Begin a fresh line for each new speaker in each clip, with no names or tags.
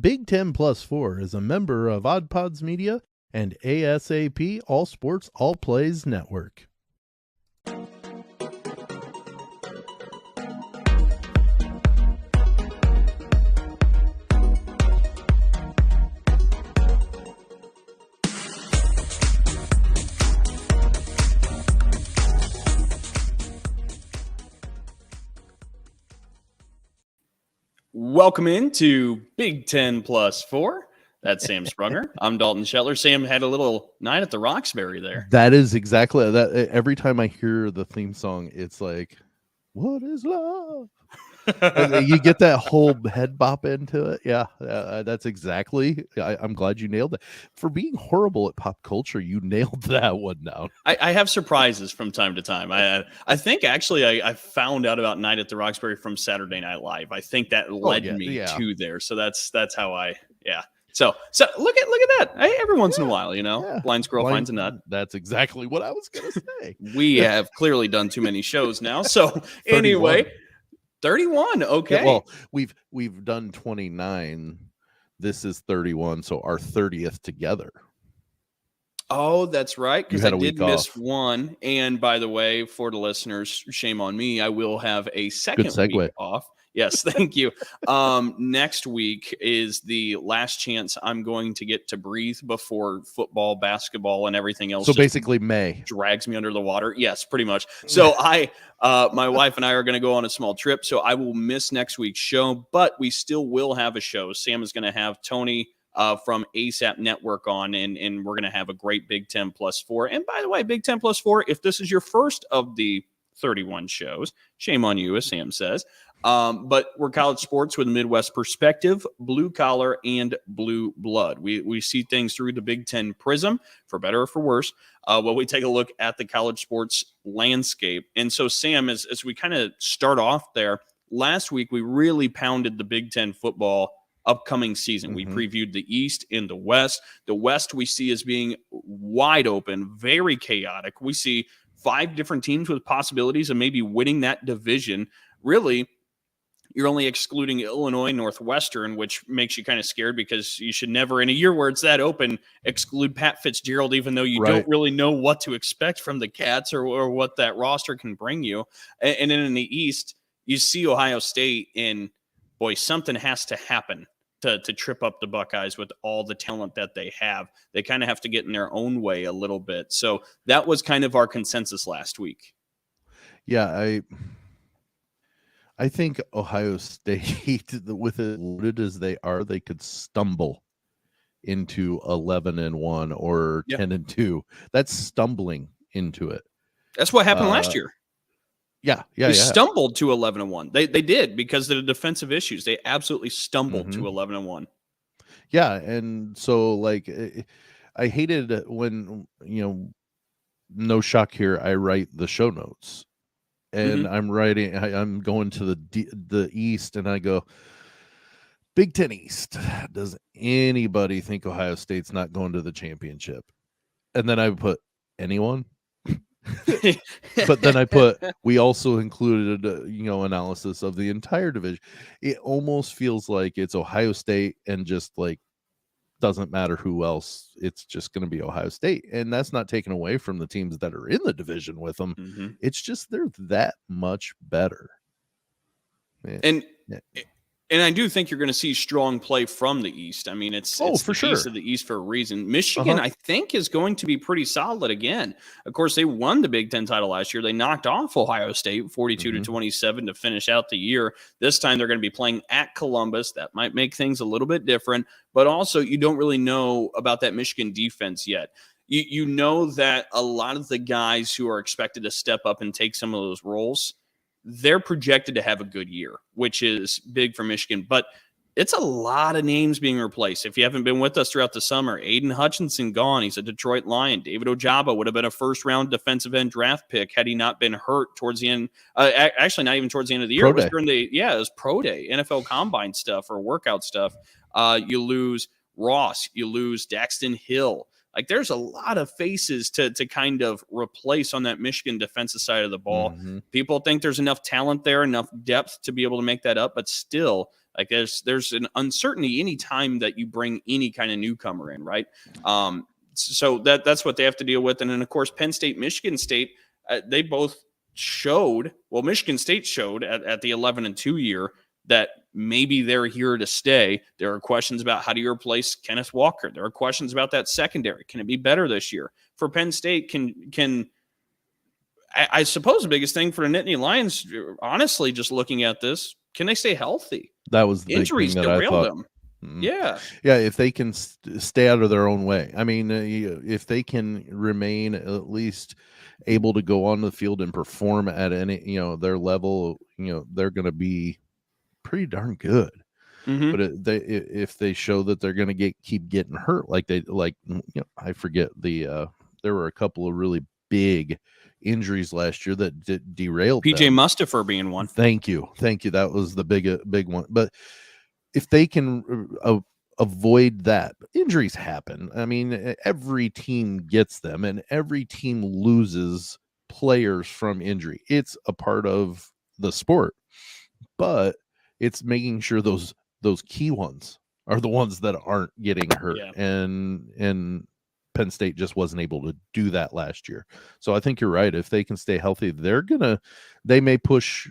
Big 10 Plus 4 is a member of OddPods Media and ASAP All Sports All Plays Network.
Welcome into Big 10 Plus 4. That's Sam Sprunger. I'm Dalton Shetler. Sam had a little night at the Roxbury there.
That is exactly that. Every time I hear the theme song, it's like, what is love? You get that whole head bop into it. Yeah, that's exactly. I'm glad you nailed it. For being horrible at pop culture, you nailed that one down.
I have surprises from time to time. I think actually I found out about Night at the Roxbury from Saturday Night Live. I think that led me to there. So that's how I. So look at that. Hey, every once in a while, blind squirrel finds a nut.
That's exactly what I was gonna say.
We have clearly done too many shows now. So anyway. 31. Okay.
Yeah, well, we've done 29. This is 31, so our 30th together.
Oh, that's right, because I did miss one. And by the way, for the listeners, shame on me, I will have a second week off. Yes, thank you. Next week is the last chance I'm going to get to breathe before football, basketball, and everything else.
So basically May
drags me under the water. Yes, pretty much. So my wife and I are going to go on a small trip, so I will miss next week's show, but we still will have a show. Sam is going to have Tony from ASAP Network on, and we're going to have a great Big 10 Plus 4. And by the way, Big 10 Plus 4, if this is your first of the 31 shows, shame on you, as Sam says. But we're college sports with a Midwest perspective, blue collar and blue blood. We see things through the Big Ten prism, for better or for worse. We take a look at the college sports landscape. And so, Sam, as we kind of start off there, last week we really pounded the Big Ten football upcoming season. Mm-hmm. We previewed the East and the West. The West we see as being wide open, very chaotic. We see 5 different teams with possibilities of maybe winning that division. Really, you're only excluding Illinois Northwestern, which makes you kind of scared because you should never, in a year where it's that open, exclude Pat Fitzgerald, even though you don't really know what to expect from the Cats or what that roster can bring you. And then in the East, you see Ohio State, and boy, something has to happen to trip up the Buckeyes with all the talent that they have. They kind of have to get in their own way a little bit. So that was kind of our consensus last week.
Yeah, I think Ohio State, with as loaded as they are, they could stumble into 11-1 or 10-2. That's stumbling into it.
That's what happened last year.
They
stumbled to 11-1. They did, because of the defensive issues. They absolutely stumbled to 11-1.
Yeah, and so I hated when no shock here, I write the show notes. And I'm going to the East, and I go, Big Ten East. Does anybody think Ohio State's not going to the championship? And then I put anyone. But then I put, we also included analysis of the entire division. It almost feels like it's Ohio State and just doesn't matter who else, it's just going to be Ohio State. And that's not taken away from the teams that are in the division with them. Mm-hmm. It's just they're that much better.
And I do think you're going to see strong play from the East. I mean, it's for sure East of the East for a reason. Michigan, I think, is going to be pretty solid again. Of course, they won the Big Ten title last year. They knocked off Ohio State 42-27 to finish out the year. This time they're going to be playing at Columbus. That might make things a little bit different. But also, you don't really know about that Michigan defense yet. You know that a lot of the guys who are expected to step up and take some of those roles, they're projected to have a good year, which is big for Michigan. But it's a lot of names being replaced. If you haven't been with us throughout the summer, Aiden Hutchinson gone. He's a Detroit Lion. David Ojabo would have been a first-round defensive end draft pick had he not been hurt towards the end. Actually, not even towards the end of the year. It was during it was pro day, NFL combine stuff or workout stuff. You lose Ross. You lose Daxton Hill. There's a lot of faces to kind of replace on that Michigan defensive side of the ball. Mm-hmm. People think there's enough talent there, enough depth to be able to make that up, but still, Like there's an uncertainty anytime that you bring any kind of newcomer in, right? So that's what they have to deal with. And then, of course, Penn State, Michigan State, they both showed, well, Michigan State showed at the 11-2 year that maybe they're here to stay. There are questions about how do you replace Kenneth Walker. There are questions about that secondary. Can it be better this year? For Penn State, I suppose the biggest thing for the Nittany Lions, honestly, just looking at this, can they stay healthy?
That was the
injuries
big thing that I thought.
them. Yeah.
Yeah, if they can stay out of their own way. I mean, if they can remain at least able to go on the field and perform at any, their level, they're going to be pretty darn good. But if they show that they're going to keep getting hurt, I forget there were a couple of really big injuries last year that derailed
PJ
them.
Mustipher being one.
Thank you. That was the big one. But if they can avoid that, injuries happen. I mean, every team gets them, and every team loses players from injury. It's a part of the sport, but it's making sure those key ones are the ones that aren't getting hurt.
Yeah.
And Penn State just wasn't able to do that last year. So I think you're right. If they can stay healthy, they may push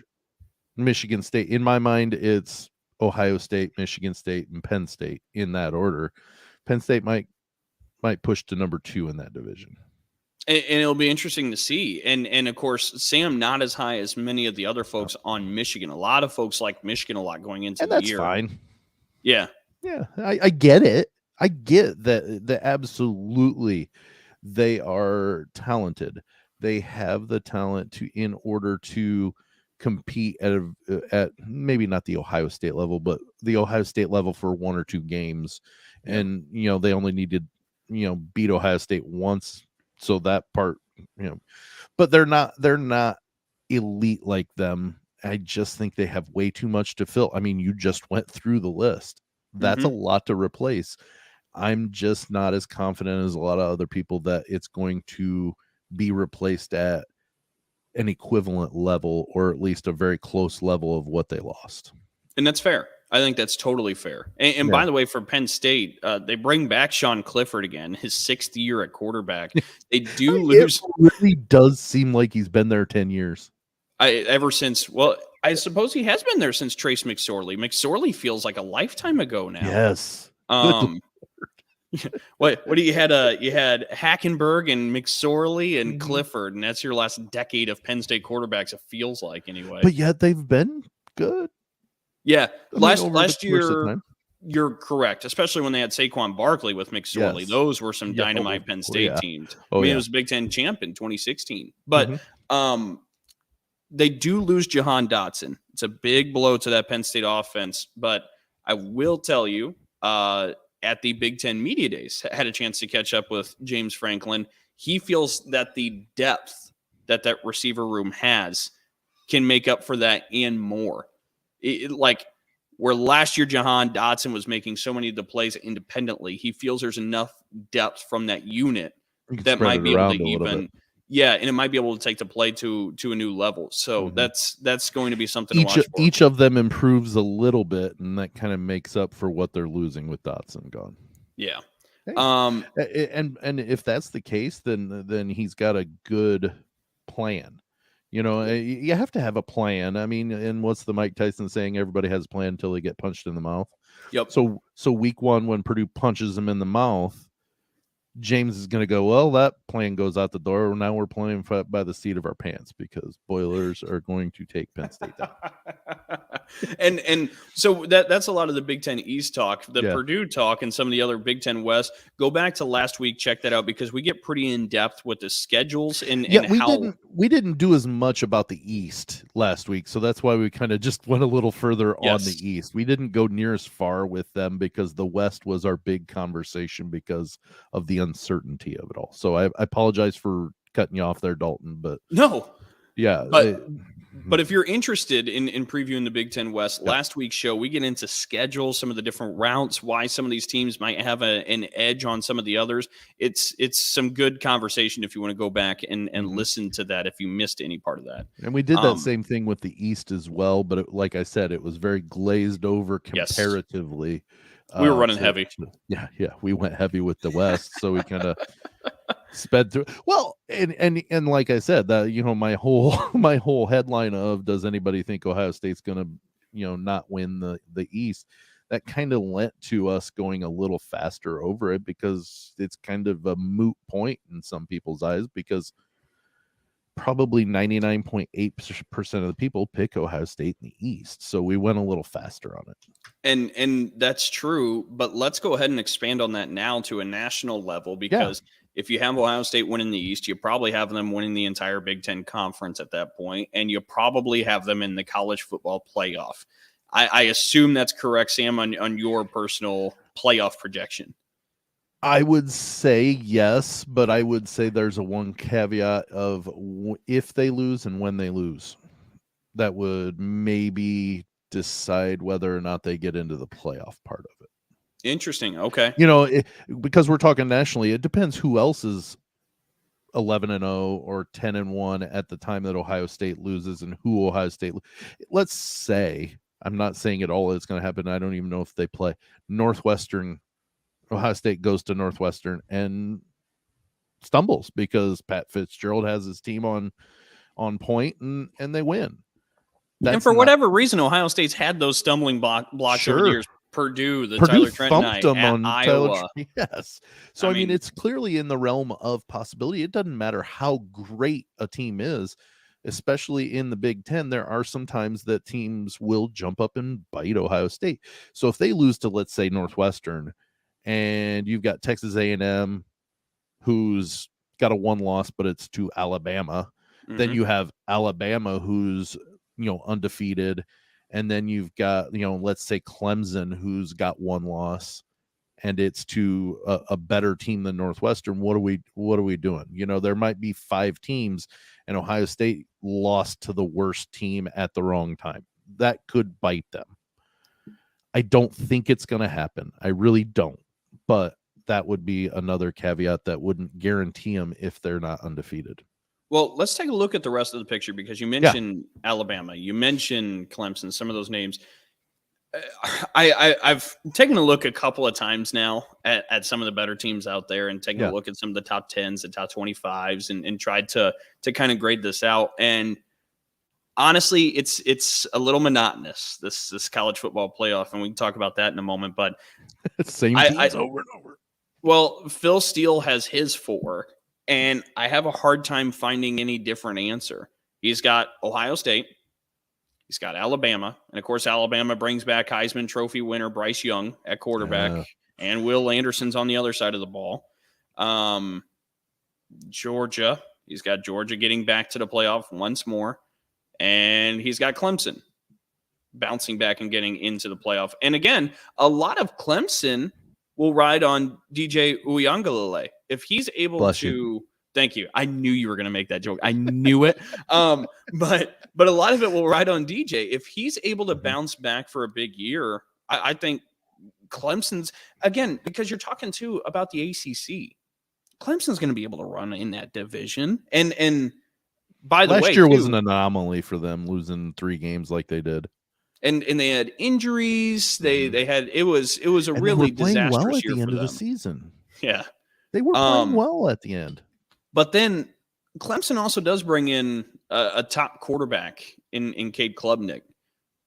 Michigan State. In my mind, it's Ohio State, Michigan State, and Penn State in that order. Penn State might push to number 2 in that division.
And it'll be interesting to see. And of course, Sam, not as high as many of the other folks on Michigan. A lot of folks like Michigan a lot going into the year.
That's fine.
Yeah.
Yeah, I get it. I get that absolutely they are talented. They have the talent in order to compete at maybe not the Ohio State level, but the Ohio State level for 1 or 2 games. Yeah. And, they only needed, beat Ohio State once. So that part, but they're not elite like them. I just think they have way too much to fill. I mean, you just went through the list. That's a lot to replace. I'm just not as confident as a lot of other people that it's going to be replaced at an equivalent level, or at least a very close level of what they lost.
And that's fair. I think that's totally fair. And by the way, for Penn State, they bring back Sean Clifford again, his 6th year at quarterback. They do lose.
It really does seem like he's been there 10 years.
Ever since, I suppose he has been there since Trace McSorley. McSorley feels like a lifetime ago now.
Yes.
What do you had? You had Hackenberg and McSorley and Clifford, and that's your last decade of Penn State quarterbacks. It feels like, anyway.
But yet they've been good.
Yeah, last year, you're correct. Especially when they had Saquon Barkley with McSorley. Yes. Those were some dynamite Penn State teams. It was a Big Ten champ in 2016. But they do lose Jahan Dotson. It's a big blow to that Penn State offense. But I will tell you, at the Big Ten Media Days, I had a chance to catch up with James Franklin. He feels that the depth that receiver room has can make up for that and more. Like where last year Jahan Dotson was making so many of the plays independently, he feels there's enough depth from that unit that might be able to even – and it might be able to take the play to a new level. So that's going to be something to watch for.
Each of them improves a little bit, and that kind of makes up for what they're losing with Dotson gone.
Yeah.
Hey. And if that's the case, then he's got a good plan. You have to have a plan. I mean, and what's the Mike Tyson saying? Everybody has a plan until they get punched in the mouth.
Yep.
So week 1, when Purdue punches them in the mouth, James is going to go, well, that plan goes out the door. Now we're playing by the seat of our pants because Boilers are going to take Penn State down.
and so that's a lot of the Big Ten East talk, the Purdue talk, and some of the other Big Ten West. Go back to last week, check that out, because we get pretty in depth with the schedules and how
we didn't do as much about the East last week, so that's why we kind of just went a little further on the East. We didn't go near as far with them because the West was our big conversation because of the uncertainty of it all. So I apologize for cutting you off there, Dalton, but
no.
Yeah.
But But if you're interested in previewing the Big Ten West, last week's show, we get into schedules, some of the different routes, why some of these teams might have an edge on some of the others. It's some good conversation if you want to go back and listen to that if you missed any part of that.
And we did that same thing with the East as well, but like I said, it was very glazed over comparatively.
Yes. We were running heavy.
Yeah, we went heavy with the West, so we kind of sped through. Well, and like I said, that my whole headline of does anybody think Ohio State's going to not win the East, that kind of lent to us going a little faster over it, because it's kind of a moot point in some people's eyes, because probably 99.8% of the people pick Ohio State in the East. So we went a little faster on it.
And that's true, but let's go ahead and expand on that now to a national level, because if you have Ohio State winning the East, you probably have them winning the entire Big Ten Conference at that point, and you probably have them in the college football playoff. I assume that's correct, Sam, on your personal playoff projection.
I would say yes, but I would say there's a one caveat of if they lose and when they lose. That would maybe decide whether or not they get into the playoff part of it.
Interesting. Okay.
Because we're talking nationally, it depends who else is 11-0 or 10-1 at the time that Ohio State loses, and who Ohio State. Let's say, I'm not saying at all it's going to happen. I don't even know if they play Northwestern. Ohio State goes to Northwestern and stumbles because Pat Fitzgerald has his team on point, and they win.
And for whatever reason, Ohio State's had those stumbling blocks over the years. Purdue Tyler Trent
thumped them on
Iowa.
Yes. So, I mean, it's clearly in the realm of possibility. It doesn't matter how great a team is, especially in the Big Ten. There are some times that teams will jump up and bite Ohio State. So if they lose to, let's say, Northwestern, and you've got Texas A&M, who's got a one loss, but it's to Alabama. Mm-hmm. Then you have Alabama, who's undefeated, and then you've got let's say Clemson, who's got one loss, and it's to a better team than Northwestern. What are we doing? There might be 5 teams, and Ohio State lost to the worst team at the wrong time. That could bite them. I don't think it's going to happen. I really don't. But that would be another caveat that wouldn't guarantee them if they're not undefeated.
Well, let's take a look at the rest of the picture, because you mentioned Alabama, you mentioned Clemson, some of those names. I've taken a look a couple of times now at some of the better teams out there, and taken a look at some of the top 10s, the top 25s, and tried to kind of grade this out. And honestly, it's a little monotonous, this college football playoff, and we can talk about that in a moment. But
same teams over and over.
Well, Phil Steele has his 4. and I have a hard time finding any different answer. He's got Ohio State, he's got Alabama, and of course Alabama brings back Heisman Trophy winner Bryce Young at quarterback, and Will Anderson's on the other side of the ball. Georgia, he's got Georgia getting back to the playoff once more, and he's got Clemson bouncing back and getting into the playoff. And again, a lot of Clemson will ride on DJ Uiagalelei. If he's able to, thank you. I knew you were going to make that joke. I knew it. But a lot of it will ride on DJ. If he's able to bounce back for a big year, I think Clemson's, again, because you're talking too about the ACC, Clemson's going to be able to run in that division. And by the way,
last year was an anomaly for them, losing 3 games like they did.
And they had injuries. They had it was a really disastrous year
at the end
for
of
them.
the season.
Yeah,
they were playing well at the end.
But then Clemson also does bring in a top quarterback in Cade Klubnik.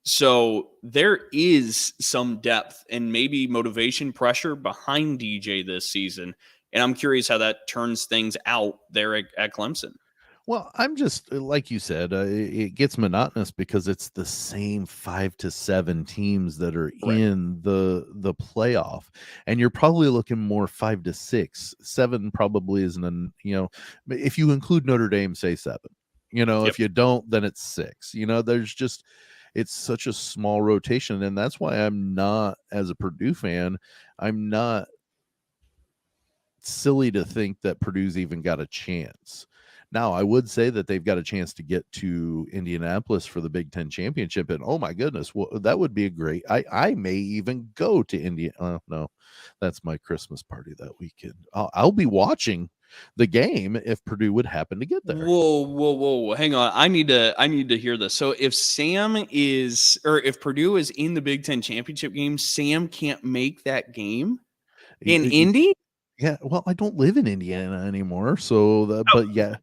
So there is some depth and maybe motivation pressure behind DJ this season. And I'm curious how that turns things out there at Clemson.
Well, I'm just, like you said, it gets monotonous because it's the same 5 to 7 teams that are in the playoff, and you're probably looking more 5 to 6. 7 probably isn't, if you include Notre Dame, say 7. If you don't, then it's 6. There's just, it's such a small rotation, and that's why I'm not, as a Purdue fan, I'm not silly to think that Purdue's even got a chance. Now, I would say that they've got a chance to get to Indianapolis for the Big Ten championship, and oh my goodness, well, that would be a great. I may even go to India. No, that's my Christmas party that weekend. I'll be watching the game if Purdue would happen to get there.
Whoa! Hang on, I need to hear this. So if if Purdue is in the Big Ten championship game, Sam can't make that game in Indy.
Yeah, well, I don't live in Indiana anymore, so but yeah.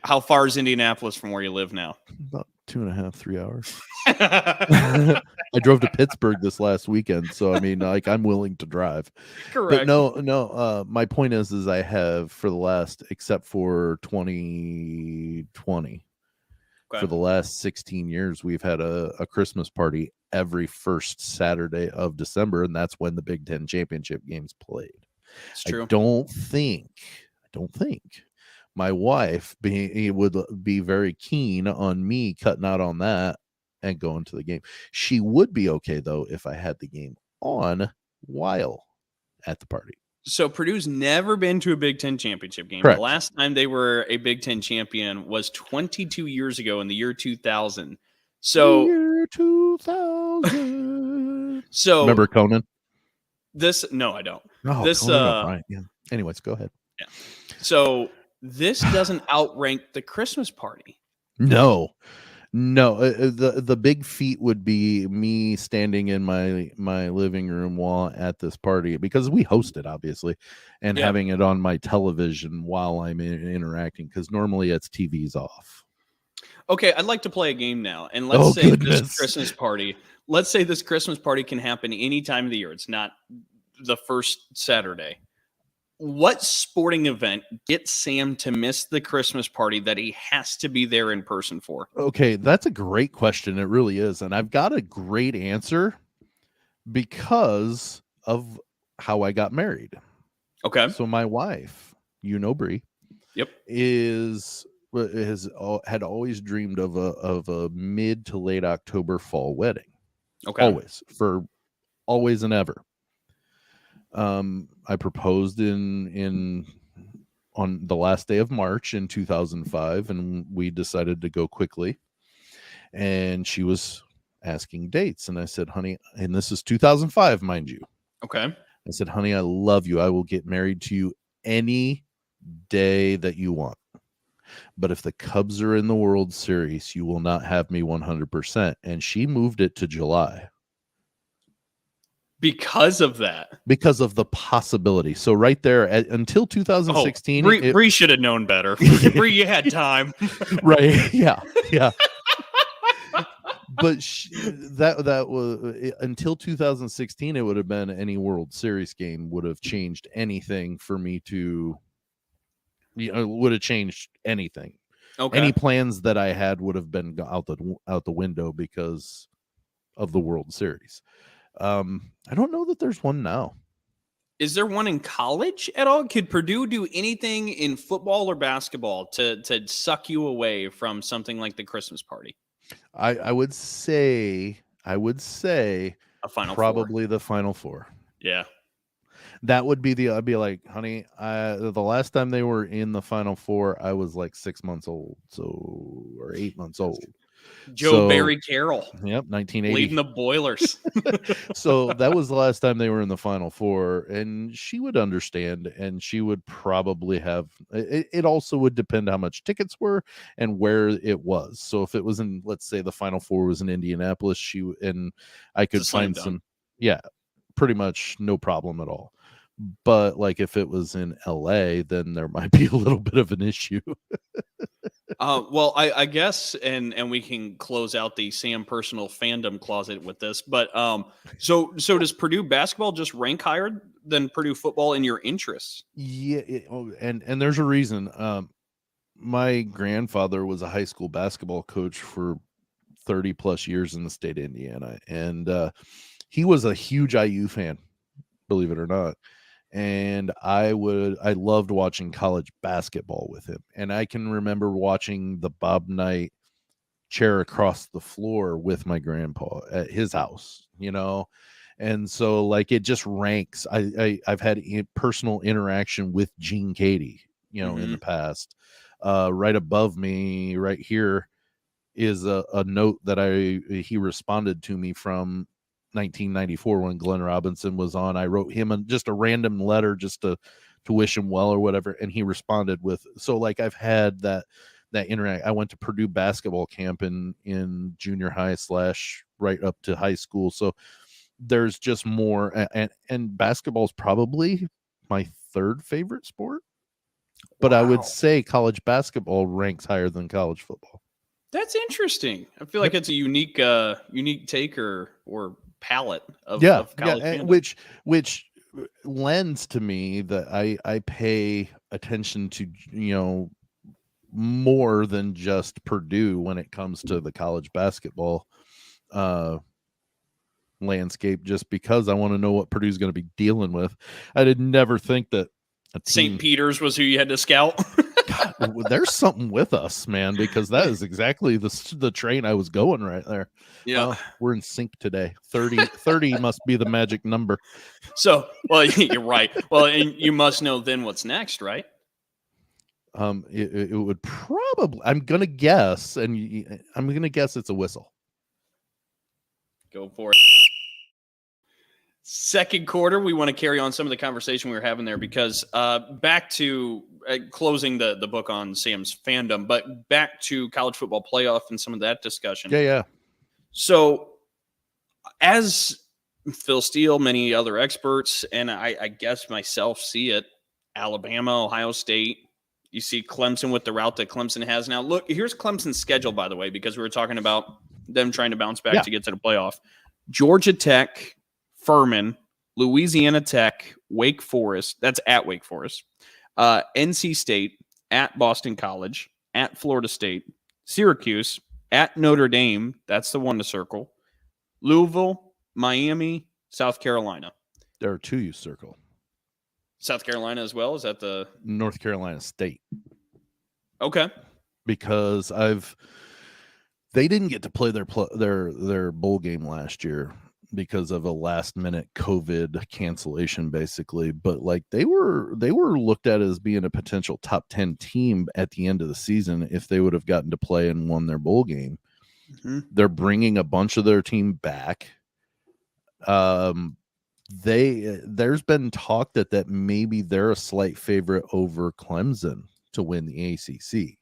How far is Indianapolis from where you live now?
About 2.5, 3 hours. I drove to Pittsburgh this last weekend, so I mean, like, I'm willing to drive.
Correct.
But no. My point is I have for the last, except for 2020, for the last 16 years, we've had a Christmas party every first Saturday of December, and that's when the Big Ten championship games played.
It's true.
I don't think my wife would be very keen on me cutting out on that and going to the game. She would be okay though if I had the game on while at the party.
So Purdue's never been to a Big Ten championship game.
Correct.
The last time they were a Big Ten champion was 22 years ago in the year 2000. So
year 2000.
So
remember Conan?
No, I don't.
Oh,
this
Conan, right. Yeah. Anyways, go ahead.
Yeah. So this doesn't outrank the Christmas party.
No. The big feat would be me standing in my living room while at this party, because we host it obviously, and having it on my television while I'm interacting, because normally it's TV's off.
Okay, I'd like to play a game now, and let's say this Christmas party can happen any time of the year. It's not the first Saturday. What sporting event gets Sam to miss the Christmas party that he has to be there in person for?
Okay, that's a great question. It really is. And I've got a great answer because of how I got married.
Okay.
So my wife, Bree, had always dreamed of a mid to late October fall wedding.
Okay.
Always and ever. I proposed on the last day of March in 2005, and we decided to go quickly. And she was asking dates, and I said, honey, and this is 2005, mind you.
Okay.
I said, honey, I love you. I will get married to you any day that you want. But if the Cubs are in the World Series, you will not have me 100%. And she moved it to July.
Because of that.
Because of the possibility. So right there, until 2016.
Bree should have known better. Bree, you had time.
Right. Yeah. But that was until 2016. It would have been any World Series game would have changed anything for me to, would have changed anything. Okay. Any plans that I had would have been out the window because of the World Series. I don't know that there's one now.
Is there one in college at all? Could Purdue do anything in football or basketball to suck you away from something like the Christmas party?
I would say
a Final
probably
Four.
The Final Four.
Yeah.
That would be I'd be like, honey, the last time they were in the Final Four, I was like 6 months old, or 8 months old.
Barry Carroll.
Yep, 1980.
Leading the Boilers.
So that was the last time they were in the Final Four, and she would understand, and she would probably have it also would depend how much tickets were and where it was. So if it was in, let's say the Final Four was in Indianapolis, I could find some, pretty much no problem at all. But like if it was in LA, then there might be a little bit of an issue.
Well, I guess, and we can close out the Sam personal fandom closet with this, but so does Purdue basketball just rank higher than Purdue football in your interests?
Yeah, and there's a reason. My grandfather was a high school basketball coach for 30 plus years in the state of Indiana, and he was a huge IU fan, believe it or not. And I loved watching college basketball with him. And I can remember watching the Bob Knight chair across the floor with my grandpa at his house, and so like it just ranks. I've had personal interaction with Gene Katie, in the past. Right above me, right here, is a note that he responded to me from 1994 when Glenn Robinson was on. I wrote him just a random letter just to wish him well or whatever, and he responded with. So like I've had that interact. I went to Purdue basketball camp in junior high / right up to high school, so there's just more. And basketball's probably my third favorite sport, but I would say college basketball ranks higher than college football.
That's interesting. I feel like it's a unique take or palette of college fandom.
Which lends to me that I pay attention to, more than just Purdue when it comes to the college basketball landscape, just because I want to know what Purdue's going to be dealing with. I did never think that
St. Peter's was who you had to scout.
God, there's something with us, man, because that is exactly the train I was going right there.
Yeah.
We're in sync today. 30 must be the magic number.
So, well, you're right. Well, and you must know then what's next, right?
It would probably, I'm going to guess it's a whistle.
Go for it. Second quarter, we want to carry on some of the conversation we were having there because back to closing the book on Sam's fandom, but back to college football playoff and some of that discussion.
Yeah.
So as Phil Steele, many other experts, and I guess myself see it, Alabama, Ohio State, you see Clemson with the route that Clemson has now. Look, here's Clemson's schedule, by the way, because we were talking about them trying to bounce back to get to the playoff. Georgia Tech, Furman, Louisiana Tech, Wake Forest. That's at Wake Forest. NC State, at Boston College, at Florida State, Syracuse, at Notre Dame. That's the one to circle. Louisville, Miami, South Carolina.
There are two you circle.
South Carolina as well? Is that the
North Carolina State?
Okay.
Because they didn't get to play their bowl game last year because of a last minute COVID cancellation, basically. But like they were looked at as being a potential top 10 team at the end of the season if they would have gotten to play and won their bowl game. Mm-hmm. They're bringing a bunch of their team back. There's been talk that maybe they're a slight favorite over Clemson to win the ACC.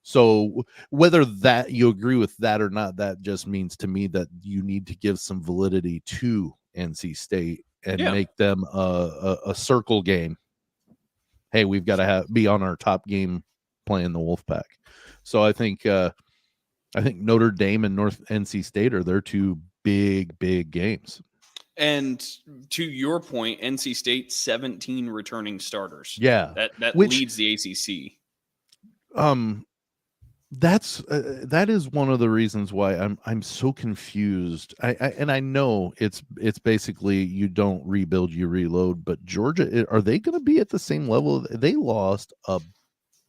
So whether that you agree with that or not, that just means to me that you need to give some validity to NC State and make them a circle game. Hey, we've got to be on our top game playing the Wolfpack. So I think Notre Dame and North NC State are their two big games. And
to your point, NC State 17 returning starters.
Yeah,
that leads the ACC.
That is one of the reasons why I'm so confused. I know it's basically you don't rebuild, you reload. But Georgia, are they going to be at the same level? They lost a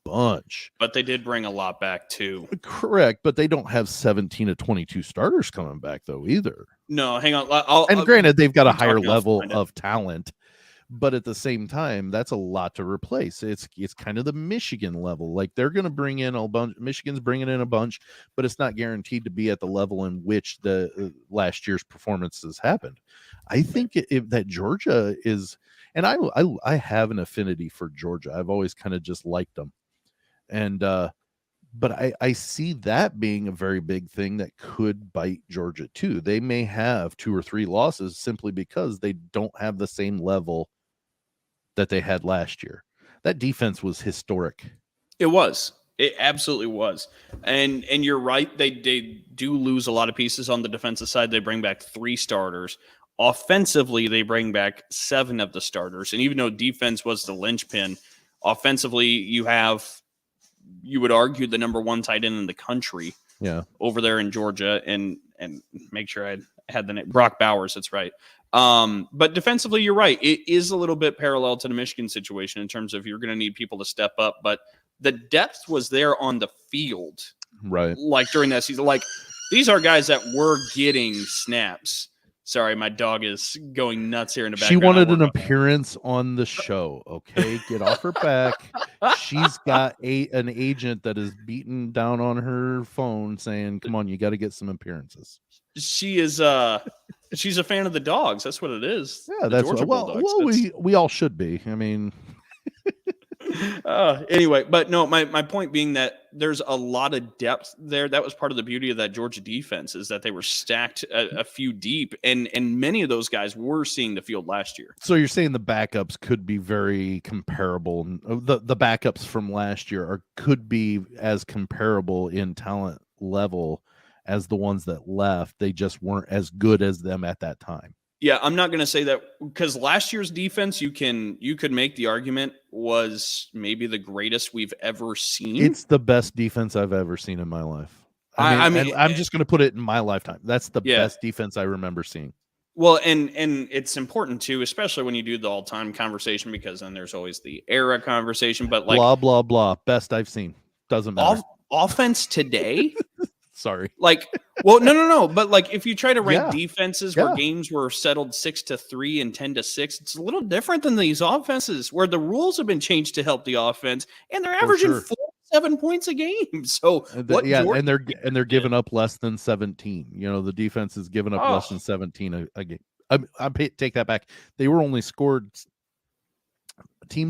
bunch,
but they did bring a lot back too.
Correct, but they don't have 17 to 22 starters coming back though either.
No, hang on.
Granted, they've got a higher level of talent. But at the same time, that's a lot to replace. It's kind of the Michigan level. Like they're going to bring in a bunch. Michigan's bringing in a bunch, but it's not guaranteed to be at the level in which the last year's performances happened. I think that Georgia is, and I have an affinity for Georgia. I've always kind of just liked them, and but I see that being a very big thing that could bite Georgia too. They may have 2 or 3 losses simply because they don't have the same level that they had last year. That defense was historic.
It was. It absolutely was. And you're right. They do lose a lot of pieces on the defensive side. They bring back 3 starters. Offensively, they bring back 7 of the starters. And even though defense was the linchpin, offensively, you would argue the number 1 tight end in the country.
Yeah.
Over there in Georgia, and make sure I had the name Brock Bowers. That's right. But defensively, you're right. It is a little bit parallel to the Michigan situation in terms of you're going to need people to step up, but the depth was there on the field,
right?
Like during that season, like these are guys that were getting snaps. Sorry, my dog is going nuts here in the
She
background.
wanted an appearance on the show. Okay, get off her back. She's got an agent that is beating down on her phone saying, "Come on, you got to get some appearances."
She is she's a fan of the dogs. That's what it is.
Yeah,
the
that's
Georgia
well.
Bulldogs.
We all should be. I mean,
anyway, but no, my point being that there's a lot of depth there. That was part of the beauty of that Georgia defense, is that they were stacked a few deep, and many of those guys were seeing the field last year.
So you're saying the backups could be very comparable. The backups from last year could be as comparable in talent level as the ones that left. They just weren't as good as them at that time.
Yeah, I'm not going to say that, because last year's defense, you could make the argument, was maybe the greatest we've ever seen.
It's the best defense I've ever seen in my life. I mean, I'm just going to put it in my lifetime. That's the best defense I remember seeing.
Well, and it's important too, especially when you do the all-time conversation, because then there's always the era conversation. But like
blah blah blah, best I've seen. Doesn't matter.
Offense today.
Sorry.
Like, well, no. But like, if you try to rank defenses where games were settled 6-3 and 10-6, it's a little different than these offenses where the rules have been changed to help the offense, and they're averaging 4-7 points a game. So
and they're giving up less than 17. You know, the defense is giving up less than 17 a game. I take that back. Teams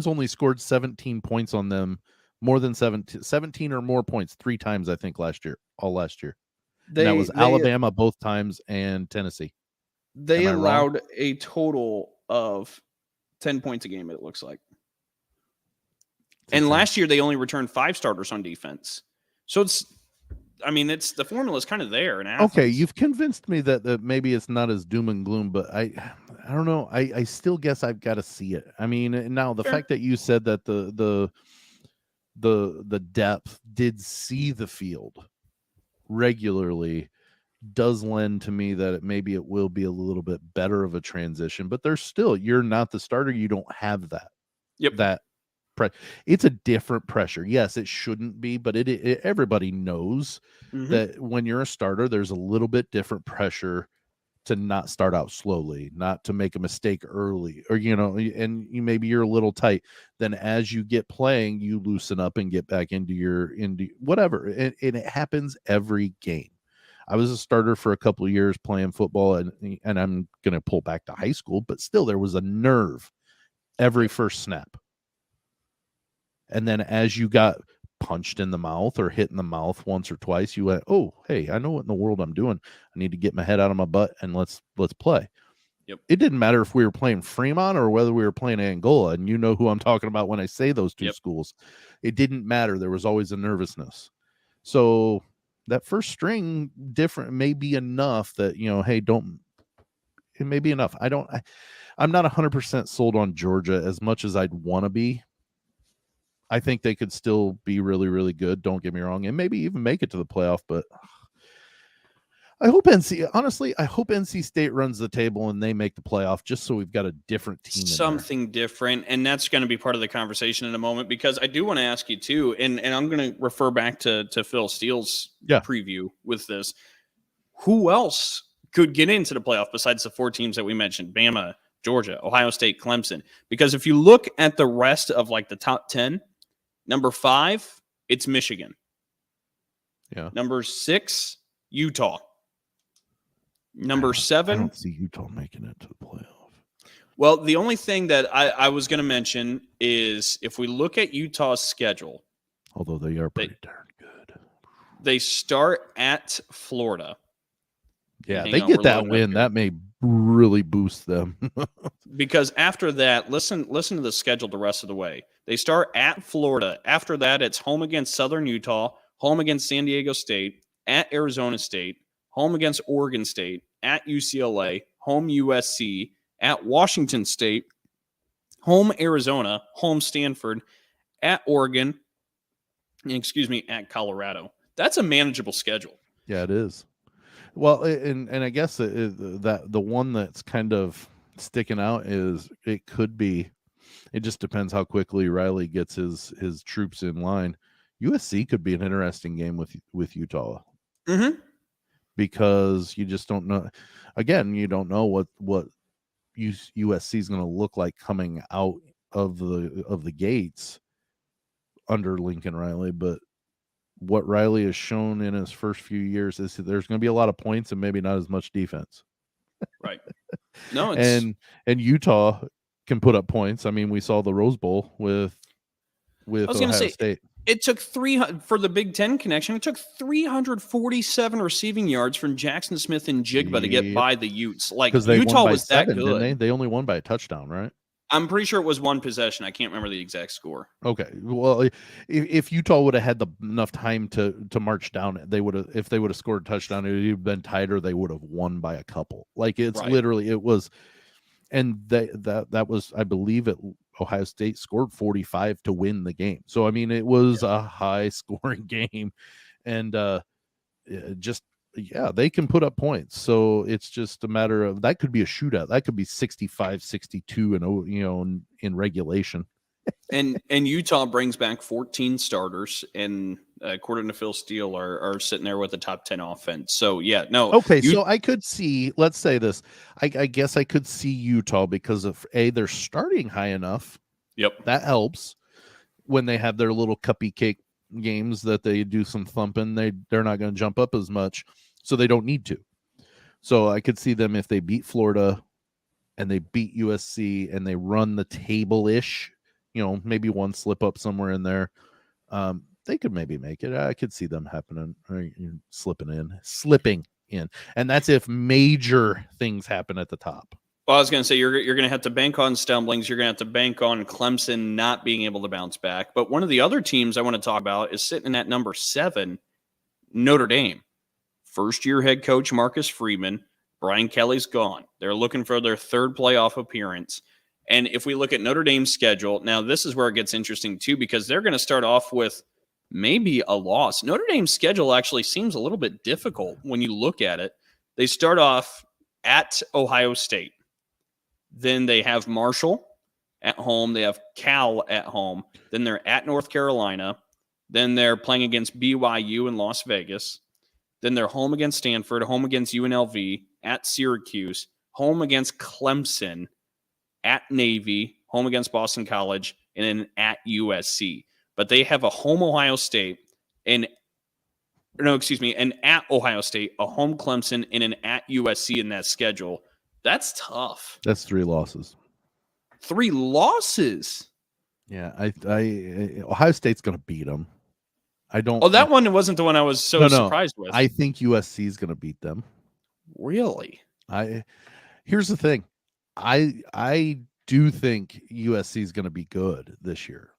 only scored 17 points on them. More than 17 or more points 3 times, I think, last year. That was Alabama both times and Tennessee.
They allowed a total of 10 points a game, it looks like. And last year, they only returned 5 starters on defense. So the formula is kind of there.
Okay, you've convinced me that maybe it's not as doom and gloom, but I don't know. I still guess I've got to see it. I mean, now the fact that you said that the depth did see the field regularly does lend to me that maybe it will be a little bit better of a transition, but you're not the starter. You don't have that. It's a different pressure. Yes, it shouldn't be, but everybody knows that when you're a starter, there's a little bit different pressure to not start out slowly, not to make a mistake early, or, and maybe you're a little tight. Then as you get playing, you loosen up and get back into whatever. And it happens every game. I was a starter for a couple of years playing football, and I'm going to pull back to high school, but still there was a nerve every first snap. And then as you got punched in the mouth or hit in the mouth once or twice, you went, oh, hey, I know what in the world I'm doing. I need to get my head out of my butt and let's play.
Yep.
It didn't matter if we were playing Fremont or whether we were playing Angola, and you know who I'm talking about when I say those two schools. It didn't matter. There was always a nervousness. So that first string different may be enough that, hey, it may be enough. I'm not 100% sold on Georgia as much as I'd want to be. I think they could still be really, really good. Don't get me wrong, and maybe even make it to the playoff. But I hope NC State runs the table and they make the playoff, just so we've got a different team.
Something different, and that's going to be part of the conversation in a moment, because I do want to ask you too, and I'm going to refer back to Phil Steele's preview with this. Who else could get into the playoff besides the 4 teams that we mentioned? Bama, Georgia, Ohio State, Clemson. Because if you look at the rest of like the top 10, number 5, it's Michigan.
Yeah.
Number 6, Utah. Number 7.
I don't see Utah making it to the playoff.
Well, the only thing that I was going to mention is if we look at Utah's schedule.
Although they are pretty darn good.
They start at Florida.
Yeah, they get that win. That may really boost them.
Because after that, listen to the schedule the rest of the way. They start at Florida. After that, it's home against Southern Utah, home against San Diego State, at Arizona State, home against Oregon State, at UCLA, home USC, at Washington State, home Arizona, home Stanford, at Oregon, at Colorado. That's a manageable schedule.
Yeah, it is. Well, and I guess that the one that's kind of sticking out is it could be. It just depends how quickly Riley gets his troops in line. USC could be an interesting game with Utah.
Mm-hmm.
because you just don't know. Again, you don't know what USC is going to look like coming out of the gates under Lincoln Riley, but what Riley has shown in his first few years is there's going to be a lot of points and maybe not as much defense.
Right. No, it's
and Utah can put up points. I mean, we saw the Rose Bowl with Ohio State.
It took 300 for the Big Ten connection. It took 347 receiving yards from Jackson Smith and Jigba to get by the Utes. Like Utah was that good.
Didn't they? They only won by a touchdown, right?
I'm pretty sure it was one possession. I can't remember the exact score.
Okay. Well, if Utah would have had enough time to march down, if they would have scored a touchdown, it would have been tight, or they would have won by a couple. Like it's literally, it was, and that was, I believe Ohio State scored 45 to win the game. So I mean, it was a high scoring game, and they can put up points. So it's just a matter of, that could be a shootout. That could be 65-62 and in regulation.
And Utah brings back 14 starters, and according to Phil Steele, are sitting there with a top 10 offense. So yeah, no.
Okay, so I could see, let's say this, I guess I could see Utah because of they're starting high enough.
Yep,
that helps when they have their little cuppy cake games that they do some thumping. They're not going to jump up as much, so they don't need to. So I could see them if they beat Florida and they beat USC and they run the table-ish, maybe one slip up somewhere in there. They could maybe make it. I could see them happening, slipping in. And that's if major things happen at the top.
Well, I was going to say, you're going to have to bank on stumblings. You're going to have to bank on Clemson not being able to bounce back. But one of the other teams I want to talk about is sitting at number 7, Notre Dame. First-year head coach Marcus Freeman. Brian Kelly's gone. They're looking for their third playoff appearance. And if we look at Notre Dame's schedule, now this is where it gets interesting too, because they're going to start off with maybe a loss. Notre Dame's schedule actually seems a little bit difficult when you look at it. They start off at Ohio State. Then they have Marshall at home. They have Cal at home. Then they're at North Carolina. Then they're playing against BYU in Las Vegas. Then they're home against Stanford, home against UNLV, at Syracuse, home against Clemson, at Navy, home against Boston College, and then at USC. But they have a home Ohio State, an at Ohio State, a home Clemson, and an at USC in that schedule. That's tough.
That's 3 losses.
3 losses?
Yeah, Ohio State's going to beat them. I don't.
Oh, that one wasn't the one I was surprised with.
I think USC is going to beat them.
Really?
Here's the thing. I do think USC is going to be good this year.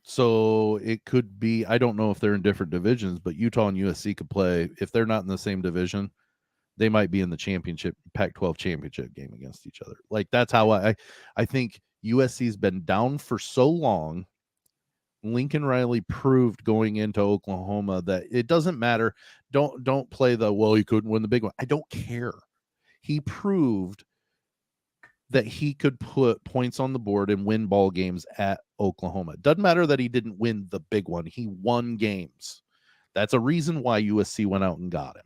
So it could be, I don't know if they're in different divisions, but Utah and USC could play. If they're not in the same division, they might be in the Pac-12 championship game against each other. Like, that's how I think USC's been down for so long. Lincoln Riley proved going into Oklahoma that it doesn't matter. Don't play he couldn't win the big one. I don't care. He proved that he could put points on the board and win ball games at Oklahoma. It doesn't matter that he didn't win the big one. He won games. That's a reason why USC went out and got him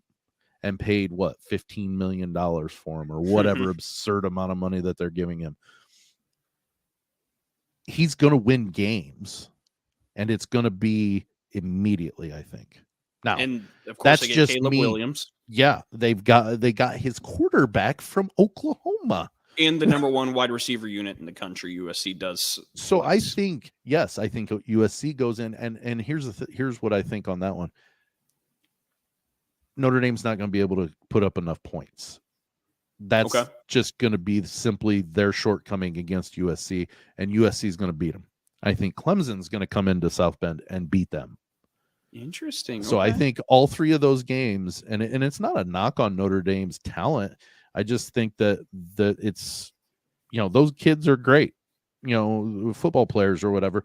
and paid $15 million for him, or whatever absurd amount of money that they're giving him. He's going to win games, and it's going to be immediately, I think. Now,
and of course,
that's
they get
just
Caleb
me.
Williams.
Yeah, they got his quarterback from Oklahoma.
And the number 1 wide receiver unit in the country, USC does.
So I think USC goes in, and here's what I think on that one. Notre Dame's not going to be able to put up enough points. That's just going to be simply their shortcoming against USC, and USC is going to beat them. I think Clemson's going to come into South Bend and beat them.
Interesting.
So I think all 3 of those games, and it's not a knock on Notre Dame's talent. I just think that it's, those kids are great, football players or whatever.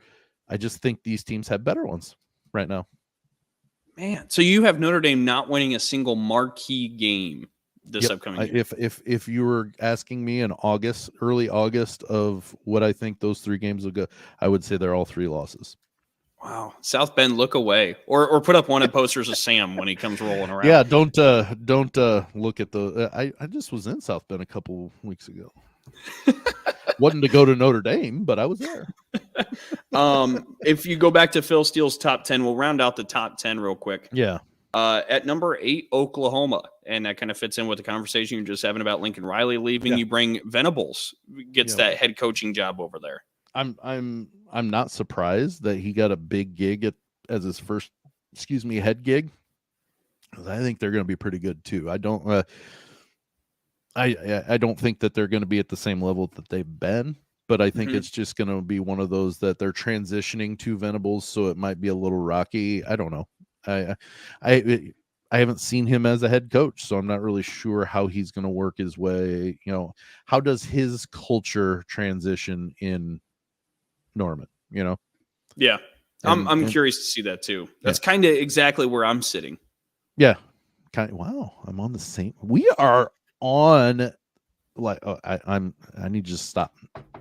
I just think these teams have better ones right now.
Man, so you have Notre Dame not winning a single marquee game this upcoming year.
If you were asking me in early August of what I think those 3 games will go, I would say they're all 3 losses.
Wow. South Bend, look away, or put up wanted posters of Sam when he comes rolling around.
Yeah, don't look at the. I just was in South Bend a couple weeks ago. Wasn't to go to Notre Dame, but I was there.
If you go back to Phil Steele's top 10, we'll round out the top 10 real quick.
Yeah.
At number 8, Oklahoma, and that kind of fits in with the conversation you're just having about Lincoln Riley leaving. Yeah. You bring Venables gets that head coaching job over there.
I'm not surprised that he got a big gig as his first, head gig. I think they're going to be pretty good too. I don't think that they're going to be at the same level that they've been, but I think it's just going to be one of those that they're transitioning to Venables, so it might be a little rocky. I don't know. I haven't seen him as a head coach, so I'm not really sure how he's going to work his way. How does his culture transition in Norman?
Yeah, I'm curious to see that too. That's kind of exactly where I'm sitting.
Yeah, wow, I'm on the same. We are on. I need you to stop.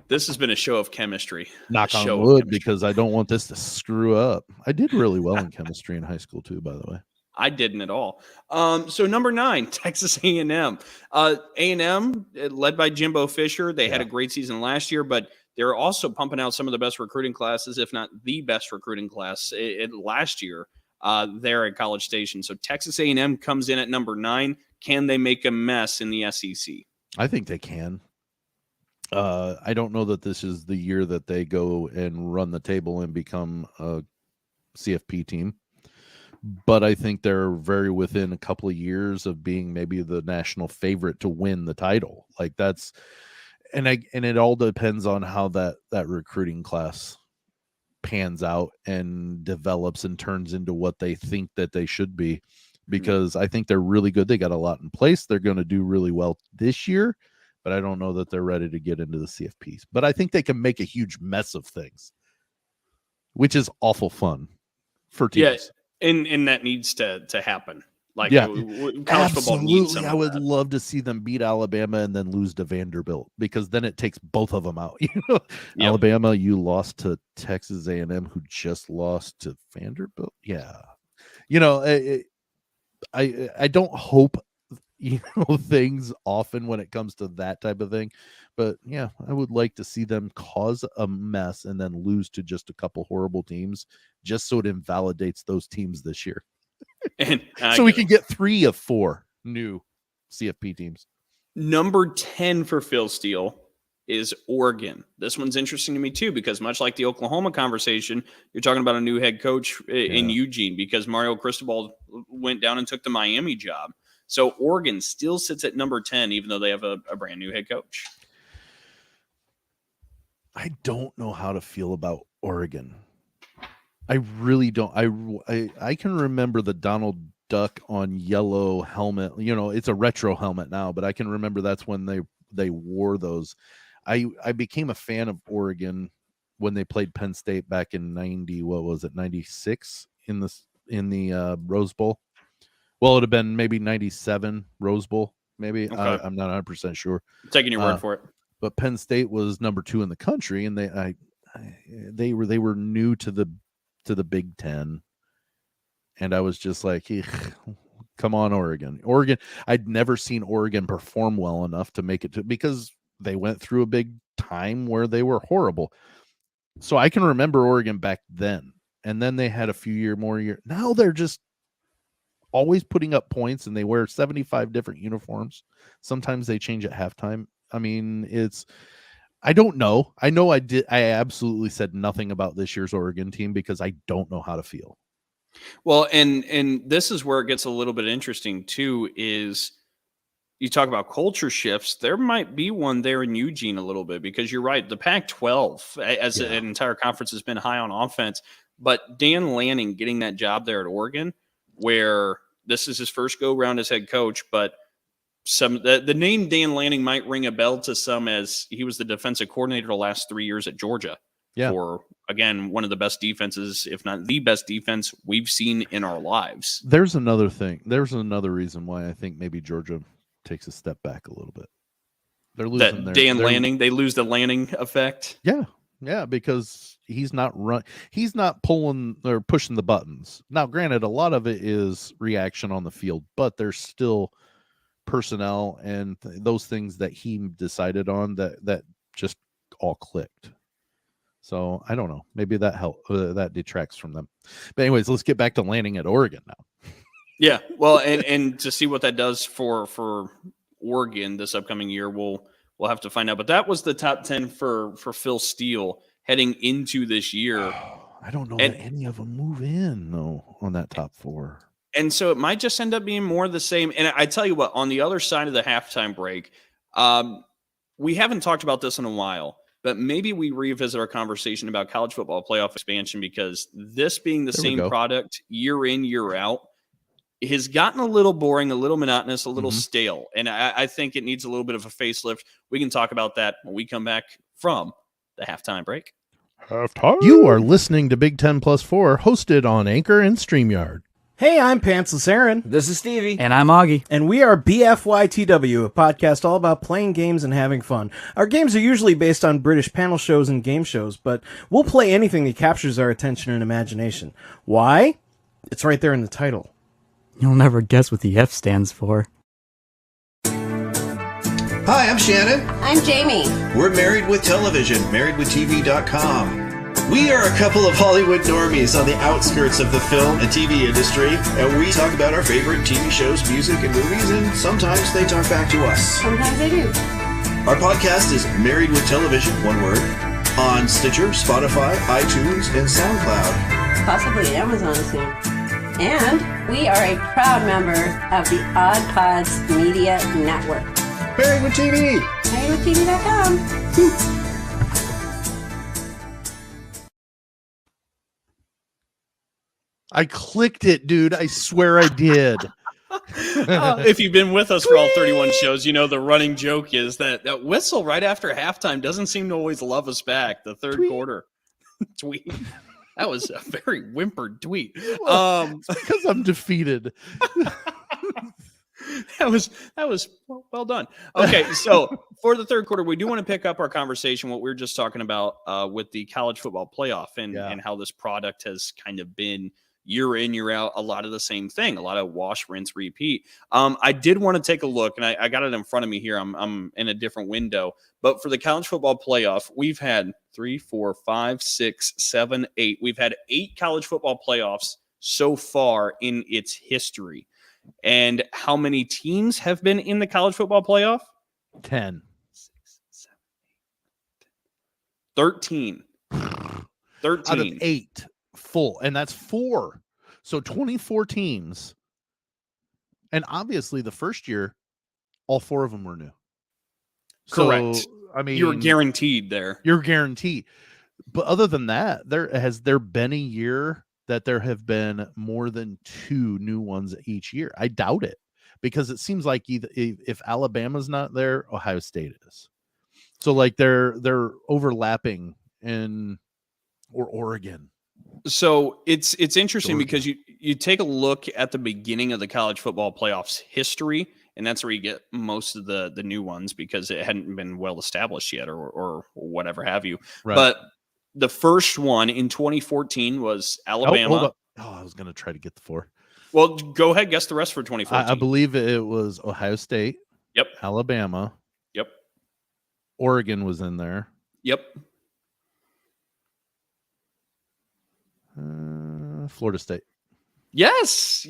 This has been a show of chemistry.
Knock on wood, because I don't want this to screw up. I did really well in chemistry in high school too, by the way.
I didn't at all. So number 9, Texas A&M. A&M, led by Jimbo Fisher. They had a great season last year, but they're also pumping out some of the best recruiting classes, if not the best recruiting class last year there at College Station. So Texas A&M comes in at number 9. Can they make a mess in the SEC?
I think they can. I don't know that this is the year that they go and run the table and become a CFP team, but I think they're very within a couple of years of being maybe the national favorite to win the title. Like that's, and it all depends on how that recruiting class pans out and develops and turns into what they think that they should be, because I think they're really good. They got a lot in place. They're going to do really well this year, but I don't know that they're ready to get into the CFPs. But I think they can make a huge mess of things, which is awful fun for teams.
Yeah, and that needs to happen. Like,
college football needs some. I would love to see them beat Alabama and then lose to Vanderbilt, because then it takes both of them out. Alabama, you lost to Texas A&M, who just lost to Vanderbilt. Yeah, I don't hope things often when it comes to that type of thing, but yeah, I would like to see them cause a mess and then lose to just a couple horrible teams, just so it invalidates those teams this year.
And
so we can get 3 of 4 new CFP teams.
Number 10 for Phil Steele is Oregon. This one's interesting to me too, because much like the Oklahoma conversation, you're talking about a new head coach in Eugene, because Mario Cristobal went down and took the Miami job. So Oregon still sits at number 10, even though they have a brand new head coach.
I don't know how to feel about Oregon. I really don't. I can remember the Donald Duck on yellow helmet. It's a retro helmet now, but I can remember that's when they wore those. I became a fan of Oregon when they played Penn State back in 96 in the Rose Bowl. Well, it'd have been maybe 97 Rose Bowl, maybe. Okay. I'm not 100% sure.
I'm taking your word for it.
But Penn State was number 2 in the country, and they were new to the Big Ten, and I was just like, come on, Oregon. I'd never seen Oregon perform well enough to make it because they went through a big time where they were horrible. So I can remember Oregon back then, and then they had a few more years. Now they're just always putting up points, and they wear 75 different uniforms. Sometimes they change at halftime. I mean, I don't know. I know I absolutely said nothing about this year's Oregon team because I don't know how to feel.
Well, and this is where it gets a little bit interesting too, is you talk about culture shifts. There might be one there in Eugene a little bit, because you're right. The Pac-12 as an entire conference has been high on offense, but Dan Lanning getting that job there at Oregon, where this is his first go round as head coach, but the name Dan Lanning might ring a bell to some, as he was the defensive coordinator the last 3 years at Georgia.
Yeah.
For, again, one of the best defenses, if not the best defense we've seen in our lives.
There's another thing. There's another reason why I think maybe Georgia takes a step back a little bit. They're losing
Dan Lanning. They lose the Lanning effect.
Yeah. Yeah, because he's not pulling or pushing the buttons. Now, granted, a lot of it is reaction on the field, but there's still personnel and those things that he decided on that just all clicked. So I don't know. Maybe that detracts from them. But anyways, let's get back to landing at Oregon now.
Yeah, well, and to see what that does for Oregon this upcoming year, we'll have to find out. But that was the top 10 for Phil Steele heading into this year.
I don't know that any of them move in though on that top 4.
And so it might just end up being more of the same. And I tell you what, on the other side of the halftime break, we haven't talked about this in a while, but maybe we revisit our conversation about college football playoff expansion, because this being the same product year in, year out has gotten a little boring, a little monotonous, a little stale. And I think it needs a little bit of a facelift. We can talk about that when we come back from the halftime break.
You are listening to Big 10 Plus 4, hosted on Anchor and StreamYard.
Hey, I'm Pantsless Aaron.
This is Stevie.
And I'm Augie.
And we are BFYTW, a podcast all about playing games and having fun. Our games are usually based on British panel shows and game shows, but we'll play anything that captures our attention and imagination. Why? It's right there in the title.
You'll never guess what the F stands for.
Hi, I'm Shannon.
I'm Jamie.
We're Married with Television, marriedwithtv.com. We are a couple of Hollywood normies on the outskirts of the film and TV industry, and we talk about our favorite TV shows, music, and movies, and sometimes they talk back to us.
Sometimes they do.
Our podcast is Married with Television, one word, on Stitcher, Spotify, iTunes, and SoundCloud.
Possibly Amazon soon. And we are a proud member of the OddPods Media Network.
Married with TV.
MarriedWithTV.com.
I clicked it, dude. I swear I did.
If you've been with us for all 31 shows, you know the running joke is that whistle right after halftime doesn't seem to always love us back. The third quarter. Tweet. That was a very whimpered tweet.
It's because I'm defeated.
That was well done. Okay, so for the third quarter, we do want to pick up our conversation, what we were just talking about with the college football playoff and how this product has kind of been year in, year out, a lot of the same thing, a lot of wash, rinse, repeat. I did want to take a look, and I got it in front of me here. I'm in a different window. But for the college football playoff, we've had 3, 4, 5, 6, 7, 8. We've had 8 college football playoffs so far in its history. And how many teams have been in the college football playoff?
10.
6, 7, 8, 13. 13.
Out of 8 full. And that's 4. So 24 teams. And obviously the first year, all 4 of them were new.
Correct.
So, I mean,
you're guaranteed there.
You're guaranteed. But other than that, has there been a year that there have been more than 2 new ones each year? I doubt it, because it seems like if Alabama's not there, Ohio State is. So like they're overlapping or Oregon.
So it's interesting because you take a look at the beginning of the college football playoffs history, and that's where you get most of the new ones, because it hadn't been well established yet or whatever have you. Right. But the first one in 2014 was Alabama.
I was going to try to get the 4.
Well, go ahead. Guess the rest for 2014.
I believe it was Ohio State.
Yep.
Alabama.
Yep.
Oregon was in there.
Yep.
Florida State.
Yes.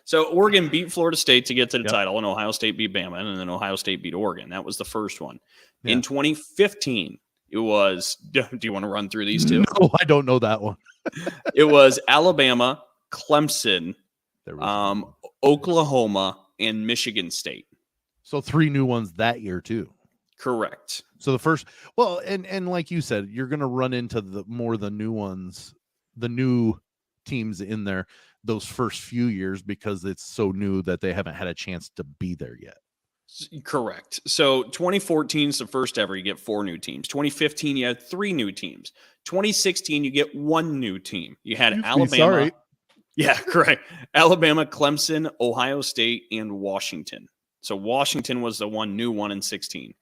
So Oregon beat Florida State to get to the title, and Ohio State beat Bama, and then Ohio State beat Oregon. That was the first one. Yeah. In 2015, it was, do you want to run through these 2?
No, I don't know that one.
It was Alabama, Clemson, Oklahoma, and Michigan State.
So 3 new ones that year too.
Correct.
So the first, and like you said, you're going to run into the new ones, the new teams in there those first few years, because it's so new that they haven't had a chance to be there yet.
Correct. So 2014 is the first ever. You get 4 new teams. 2015, you had 3 new teams. 2016, you get 1 new team. You had Alabama.
Sorry.
Yeah, correct. Alabama, Clemson, Ohio State, and Washington. So Washington was the one new one in 16.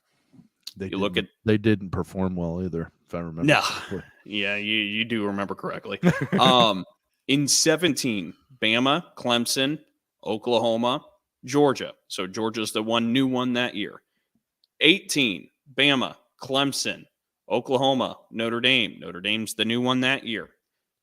They didn't perform well either, if I remember.
No.
correctly.
Yeah, you do remember correctly. In 17, Bama, Clemson, Oklahoma, Georgia. So Georgia's the new one that year. 18, Bama, Clemson, Oklahoma, Notre Dame. Notre Dame's the new one that year.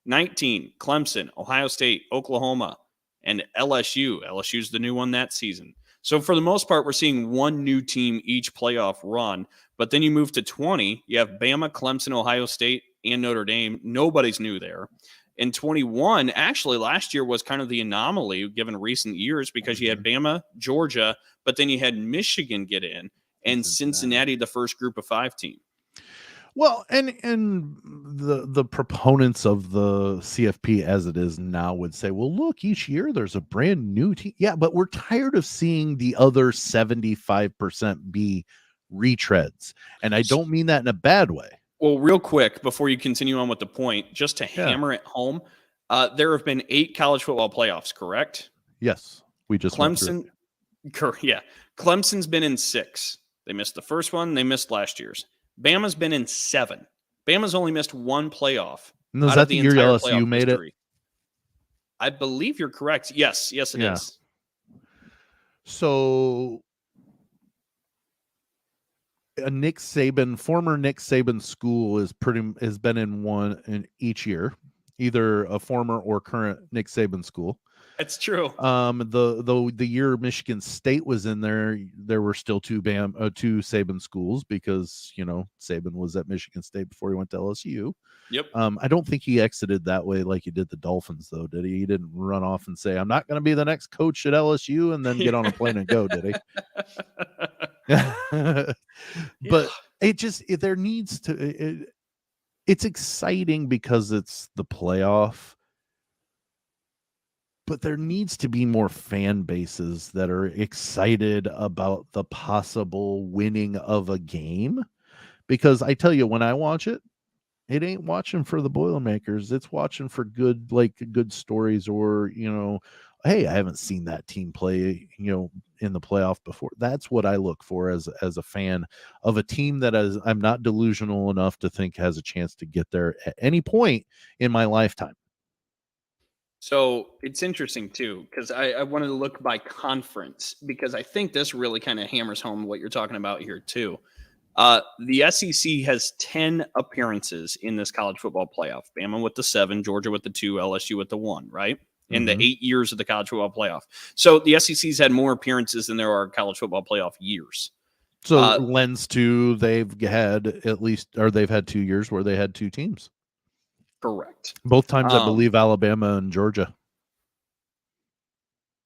19, Clemson, Ohio State, Oklahoma, and LSU. LSU's the new one that season. So for the most part, we're seeing one new team each playoff run. But then you move to 20, you have Bama, Clemson, Ohio State, and Notre Dame. Nobody's new there. In 21, actually last year was kind of the anomaly given recent years because you had Bama, Georgia, but then you had Michigan get in, and Cincinnati, the first group of 5 team.
Well, and the proponents of the CFP as it is now would say, well, look, each year there's a brand new team. Yeah, but we're tired of seeing the other 75% be retreads. And I don't mean that in a bad way.
Well, real quick, before you continue on with the point, just to hammer it home, there have been 8 college football playoffs, correct?
Yes. We just
Clemson. Yeah. Clemson's been in 6. They missed the first one. They missed last year's. Bama's been in 7. Bama's only missed 1 playoff.
And is that the year LSU made it?
I believe you're correct. Yes, it is.
So a former Nick Saban school has been in one in each year, either a former or current Nick Saban school.
That's true.
The year Michigan State was in there were still 2 Saban schools because Saban was at Michigan State before he went to LSU.
Yep. I
don't think he exited that way like he did the Dolphins, though, did he? He didn't run off and say, "I'm not going to be the next coach at LSU," and then get on a plane and go, did he? But there needs to. It's exciting because it's the playoff. But there needs to be more fan bases that are excited about the possible winning of a game. Because I tell you, when I watch it, it ain't watching for the Boilermakers. It's watching for good stories or, hey, I haven't seen that team play, in the playoff before. That's what I look for as a fan of a team that I'm not delusional enough to think has a chance to get there at any point in my lifetime.
So it's interesting, too, because I wanted to look by conference because I think this really kind of hammers home what you're talking about here, too. The SEC has 10 appearances in this college football playoff. Bama with the 7, Georgia with the 2, LSU with the 1, right? In the 8 years of the college football playoff. So the SEC's had more appearances than there are college football playoff years.
So lends to they've had 2 years where they had 2 teams.
Correct.
Both times, I believe Alabama and Georgia.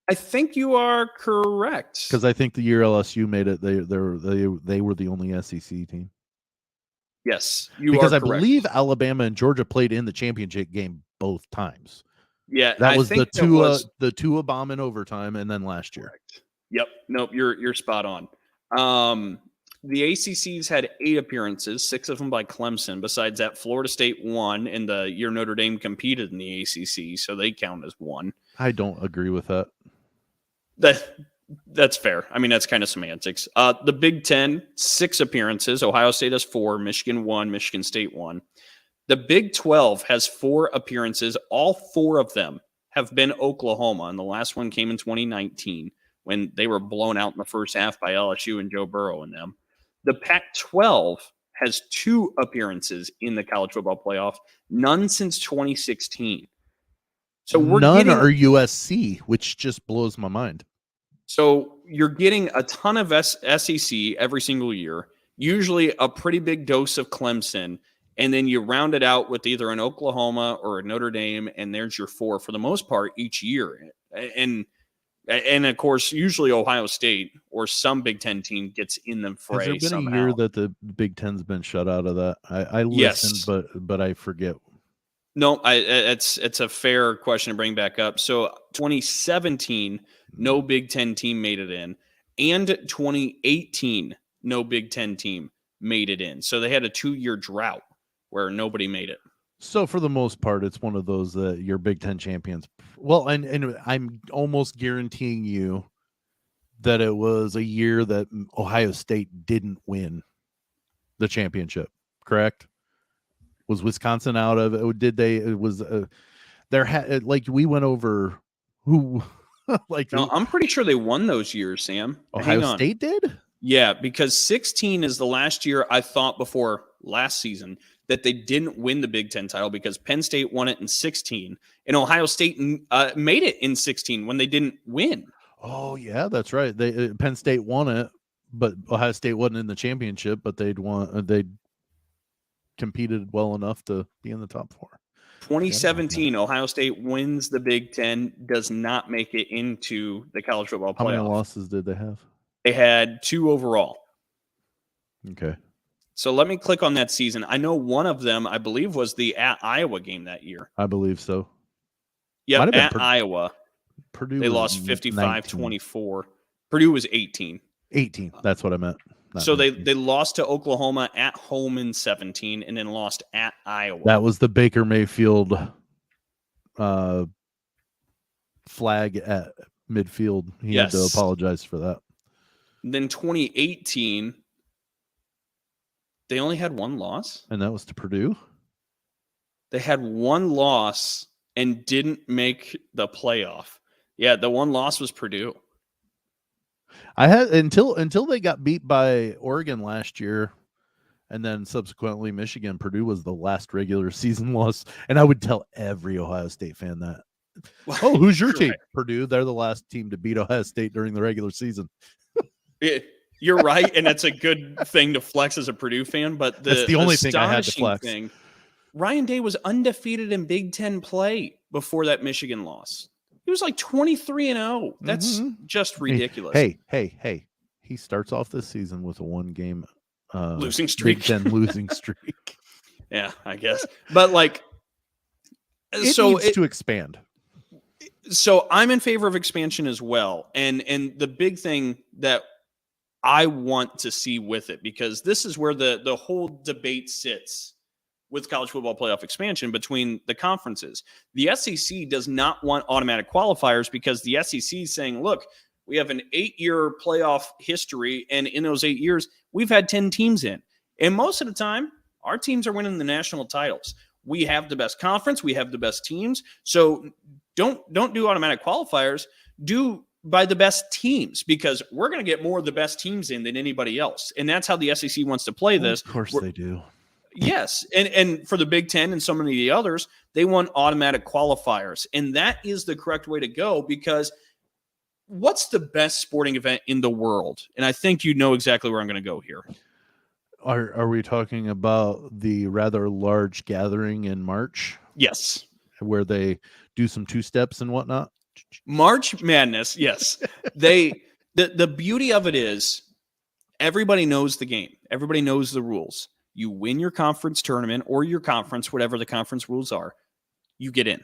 I think you are correct.
Because I think the year LSU made it, they were the only SEC team.
Yes, you
because
are
I
correct.
believe Alabama and Georgia played in the championship game both times.
Yeah,
that was the two bomb in overtime, and then last year.
Correct. Yep. Nope. You're spot on. The ACC's had 8 appearances, 6 of them by Clemson. Besides that, Florida State won in the year Notre Dame competed in the ACC, so they count as 1.
I don't agree with that.
That's fair. I mean, that's kind of semantics. The Big Ten, 6 appearances. Ohio State has 4. Michigan 1. Michigan State 1. The Big 12 has 4 appearances. All 4 of them have been Oklahoma, and the last one came in 2019 when they were blown out in the first half by LSU and Joe Burrow and them. The Pac-12 has 2 appearances in the college football playoff, none since 2016. So
none are USC, which just blows my mind.
So you're getting a ton of SEC every single year, usually a pretty big dose of Clemson, and then you round it out with either an Oklahoma or a Notre Dame, and there's your 4 for the most part each year. And of course, usually Ohio State or some Big Ten team gets in the fray.
Has there been
somehow.
a year that the Big Ten's been shut out of that? I listened, but I forget.
No, it's a fair question to bring back up. So 2017, no Big Ten team made it in, and 2018, no Big Ten team made it in. So they had a 2-year drought where nobody made it.
So for the most part, it's one of those that your Big Ten champions. Well, and I'm almost guaranteeing you that it was a year that Ohio State didn't win the championship, correct? Was Wisconsin out of it? Did they? It was like we went over who like
No, I'm pretty sure they won those years, Sam.
Ohio
Hang on.
State did.
Yeah, because 16 is the last year I thought before last season that they didn't win the Big Ten title because Penn State won it in 16 and Ohio State made it in 16 when they didn't win.
Oh yeah, that's right. They Penn State won it, but Ohio State wasn't in the championship. But they'd competed well enough to be in the top 4.
2017, Ohio State wins the Big Ten, does not make it into the college football playoff.
How many losses did they have?
They had 2 overall.
Okay.
So let me click on that season. I know one of them, I believe, was the at Iowa game that year.
I believe so.
Yep, at Iowa.
Purdue.
They lost 55-24. Purdue was 18.
18. That's what I meant.
So they lost to Oklahoma at home in 17 and then lost at Iowa.
That was the Baker Mayfield flag at midfield. He had to apologize for that.
Then 2018, they only had 1 loss.
And that was to Purdue?
They had 1 loss and didn't make the playoff. Yeah, the 1 loss was Purdue.
I had until they got beat by Oregon last year, and then subsequently Michigan. Purdue was the last regular season loss, and I would tell every Ohio State fan that. Oh, who's your team? Purdue. They're the last team to beat Ohio State during the regular season.
You're right, and that's a good thing to flex as a Purdue fan. But
that's the only thing I had to flex.
Ryan Day was undefeated in Big Ten play before that Michigan loss. He was like 23-0. That's just ridiculous.
Hey. He starts off this season with a 1-game
losing streak.
Big Ten losing streak.
Yeah, I guess. But like,
it needs to expand.
So I'm in favor of expansion as well. And the big thing that I want to see with it, because this is where the whole debate sits with college football playoff expansion between the conferences. The SEC does not want automatic qualifiers because the SEC is saying, look, we have an 8-year playoff history, and in those 8 years, we've had 10 teams in. And most of the time, our teams are winning the national titles. We have the best conference. We have the best teams. So don't do automatic qualifiers. Do by the best teams, because we're going to get more of the best teams in than anybody else. And that's how the SEC wants to play this.
Of course they do.
Yes. And for the Big Ten and so many of the others, they want automatic qualifiers. And that is the correct way to go, because what's the best sporting event in the world? And I think you know exactly where I'm going to go here.
Are we talking about the rather large gathering in March?
Yes.
Where they do some 2-steps and whatnot?
March Madness, yes. The beauty of it is everybody knows the game. Everybody knows the rules. You win your conference tournament or your conference, whatever the conference rules are, you get in.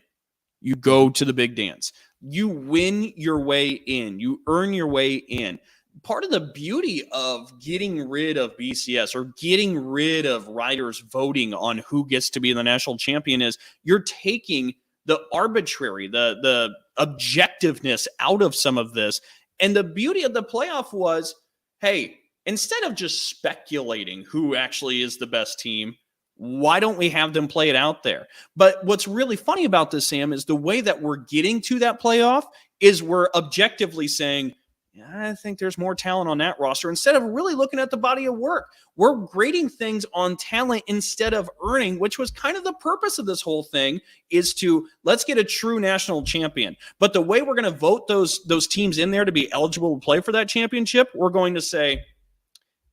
You go to the big dance. You win your way in. You earn your way in. Part of the beauty of getting rid of BCS or getting rid of writers voting on who gets to be the national champion is you're taking the arbitrary, the objectiveness out of some of this. And the beauty of the playoff was, hey, instead of just speculating who actually is the best team, why don't we have them play it out there? But what's really funny about this, Sam, is the way that we're getting to that playoff is we're objectively saying, I think there's more talent on that roster, instead of really looking at the body of work. We're grading things on talent instead of earning, which was kind of the purpose of this whole thing, is to let's get a true national champion. But the way we're going to vote those teams in there to be eligible to play for that championship, we're going to say,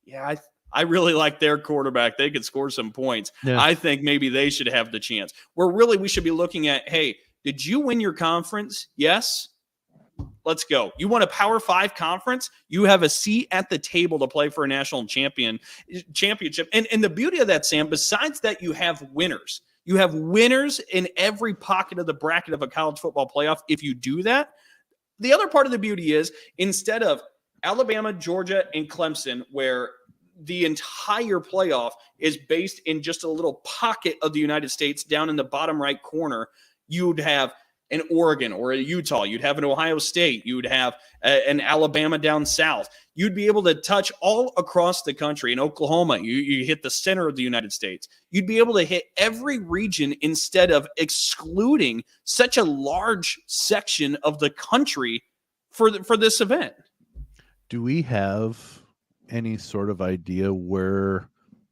yeah, I really like their quarterback. They could score some points. Yeah. I think maybe they should have the chance. We should be looking at, hey, did you win your conference? Yes. Let's go. You want a Power 5 conference? You have a seat at the table to play for a national championship. And the beauty of that, Sam, besides that, you have winners. You have winners in every pocket of the bracket of a college football playoff. If you do that, the other part of the beauty is instead of Alabama, Georgia, and Clemson, where the entire playoff is based in just a little pocket of the United States down in the bottom right corner, you'd have an Oregon or a Utah. You'd have an Ohio State. You would have an Alabama down south. You'd be able to touch all across the country. In Oklahoma, you hit the center of the United States. You'd be able to hit every region instead of excluding such a large section of the country for this event.
Do we have any sort of idea where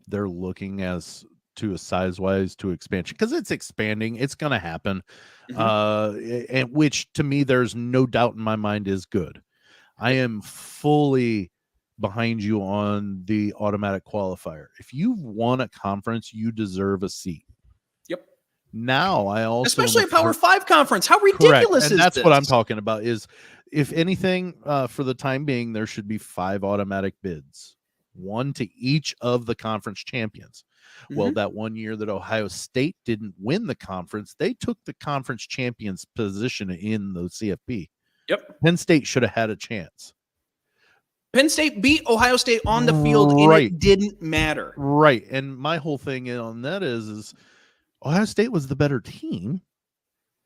they're looking as to a size-wise to expansion? Because it's expanding. It's going to happen. And which to me, there's no doubt in my mind is good. I am fully behind you on the automatic qualifier. If you've won a conference, you deserve a seat.
Yep.
Now I also,
especially a Power 5 conference. How ridiculous
and
is
that's
this?
what I'm talking about. Is if anything, for the time being, there should be 5 automatic bids, 1 to each of the conference champions. Well, that one year that Ohio State didn't win the conference, they took the conference champions position in the CFP.
Yep.
Penn State should have had a chance.
Penn State beat Ohio State on the field, and it didn't matter.
Right. And my whole thing on that is Ohio State was the better team,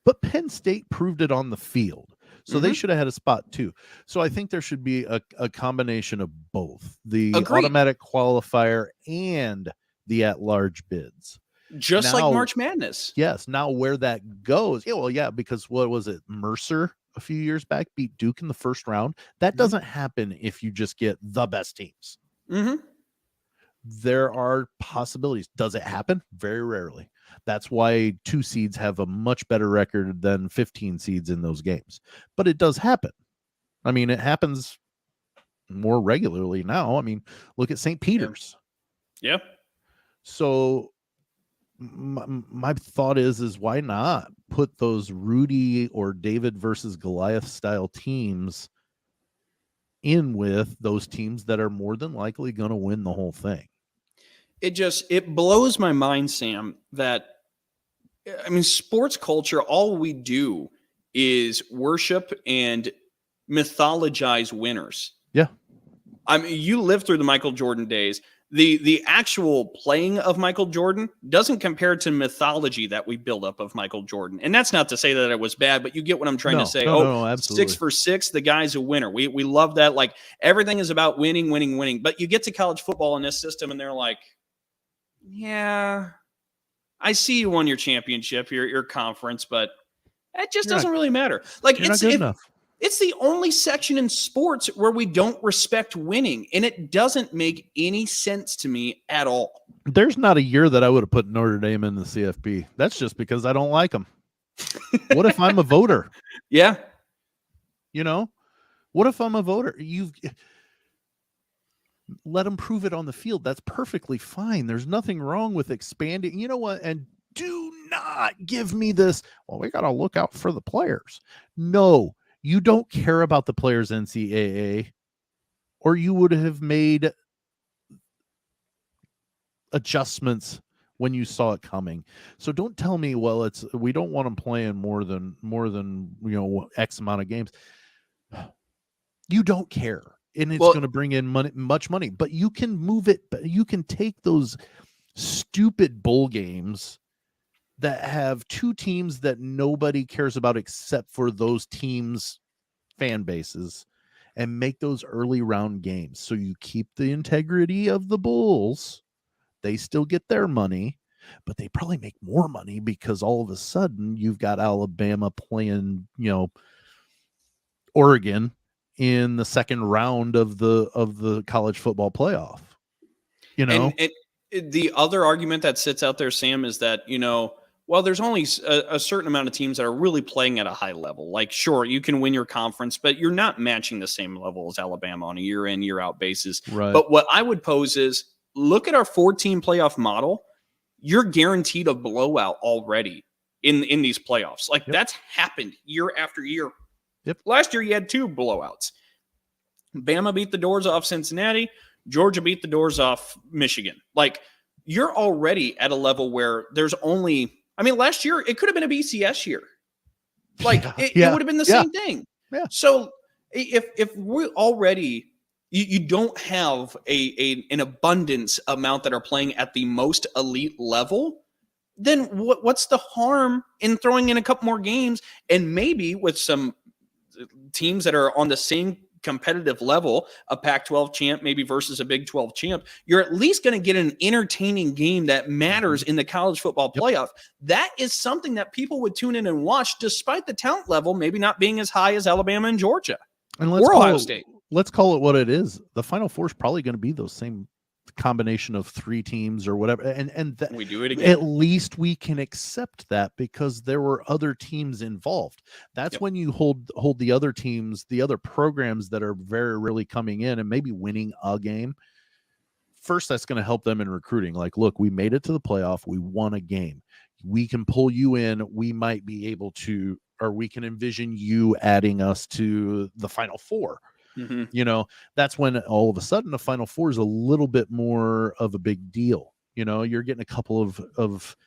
but Penn State proved it on the field. So they should have had a spot too. So I think there should be a combination of both the automatic qualifier and the at-large bids.
Just
now,
like March Madness.
Yes. Now where that goes. Yeah, well, yeah, because what was it? Mercer a few years back beat Duke in the first round. That doesn't happen if you just get the best teams. There are possibilities. Does it happen? Very rarely. That's why 2 seeds have a much better record than 15 seeds in those games. But it does happen. I mean, it happens more regularly now. I mean, look at St. Peter's.
Yeah.
So my thought is why not put those Rudy or David versus Goliath style teams in with those teams that are more than likely going to win the whole thing?
It blows my mind, Sam, that, I mean, sports culture, all we do is worship and mythologize winners.
Yeah.
I mean, you lived through the Michael Jordan days. The actual playing of Michael Jordan doesn't compare to mythology that we build up of Michael Jordan. And that's not to say that it was bad, but you get what I'm trying to say.
No, absolutely.
6 for 6, the guy's a winner. We love that. Like, everything is about winning, winning, winning. But you get to college football in this system and they're like, yeah, I see you won your championship, your conference, but it just doesn't really matter. Like,
not good enough.
It's the only section in sports where we don't respect winning, and it doesn't make any sense to me at all.
There's not a year that I would have put Notre Dame in the CFP. That's just because I don't like them. What if I'm a voter?
Yeah.
You know, what if I'm a voter? You've let them prove it on the field. That's perfectly fine. There's nothing wrong with expanding. You know what? And do not give me this, well, we got to look out for the players. No. You don't care about the players' NCAA, or you would have made adjustments when you saw it coming. So don't tell me, well, we don't want them playing more than X amount of games. You don't care, and it's going to bring in much money. But you can move it. But you can take those stupid bowl games that have 2 teams that nobody cares about except for those teams' fan bases and make those early round games. So you keep the integrity of the Bulls. They still get their money, but they probably make more money because all of a sudden you've got Alabama playing, Oregon in the second round of the college football playoff. And
the other argument that sits out there, Sam, is that, well, there's only a certain amount of teams that are really playing at a high level. Like, sure, you can win your conference, but you're not matching the same level as Alabama on a year-in, year-out basis.
Right.
But what I would pose is, look at our 4-team playoff model. You're guaranteed a blowout already in these playoffs. Like, that's happened year after year.
Yep.
Last year, you had 2 blowouts. Bama beat the doors off Cincinnati. Georgia beat the doors off Michigan. Like, you're already at a level where there's only... I mean, last year, it could have been a BCS year. Like, it would have been the same thing.
Yeah.
So if we're already, you don't have an abundance amount that are playing at the most elite level, then what's the harm in throwing in a couple more games, and maybe with some teams that are on the same competitive level, a Pac-12 champ maybe versus a Big 12 champ, you're at least going to get an entertaining game that matters in the college football playoff. That is something that people would tune in and watch, despite the talent level maybe not being as high as Alabama and Georgia or Ohio State.
Let's call it what it is. The Final Four is probably going to be those same combination of 3 teams or whatever, and
we do it again.
At least we can accept that because there were other teams involved. That's when you hold the other teams, the other programs that are very really coming in and maybe winning a game. First, that's going to help them in recruiting. Like, look, we made it to the playoff. We won a game. We can pull you in. We might be able to, or we can envision you adding us to the Final Four. You know, that's when all of a sudden the Final Four is a little bit more of a big deal. You know, you're getting a couple of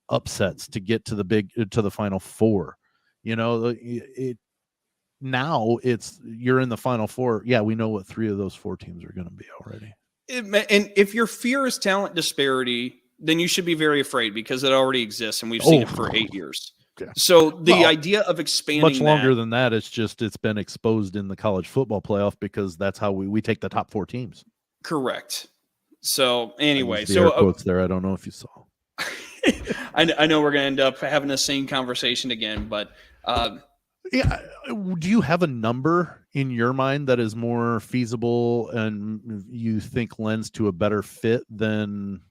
upsets to get to the Final Four. You know, now you're in the Final Four. Yeah, we know what 3 of those 4 teams are going to be already.
And if your fear is talent disparity, then you should be very afraid because it already exists, and we've seen it for 8 years. Okay. So the idea of expanding
much longer than that, it's been exposed in the college football playoff because that's how we take the top 4 teams.
Correct. So anyway,
air quotes there. I don't know if you saw.
I know we're going to end up having the same conversation again, but
yeah. Do you have a number in your mind that is more feasible and you think lends to a better fit than?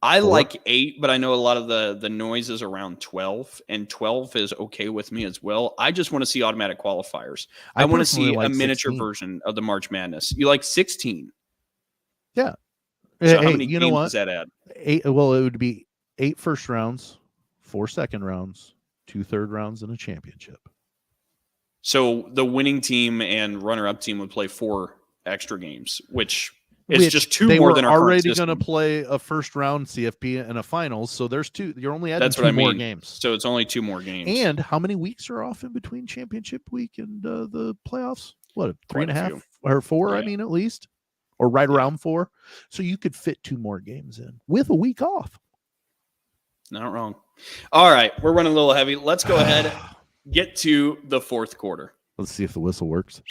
I like 8, but I know a lot of the noise is around 12, and 12 is okay with me as well. I just want to see automatic qualifiers. I want to see a miniature version of the March Madness. You like 16?
Yeah.
So how many games does that add?
8. Well, it would be 8 first rounds, 4 second rounds, 2 third rounds, and a championship.
So the winning team and runner-up team would play 4 extra games, which it's just 2 more than our
already going to play a first round CFP and a finals. So there's 2. You're only adding 2 more games.
So it's only 2 more games.
And how many weeks are off in between championship week and the playoffs? What, 3.5 or 4? Yeah. I mean, at least, or right around 4. So you could fit 2 more games in with a week off.
Not wrong. All right, we're running a little heavy. Let's go ahead, get to the 4th quarter.
Let's see if the whistle works.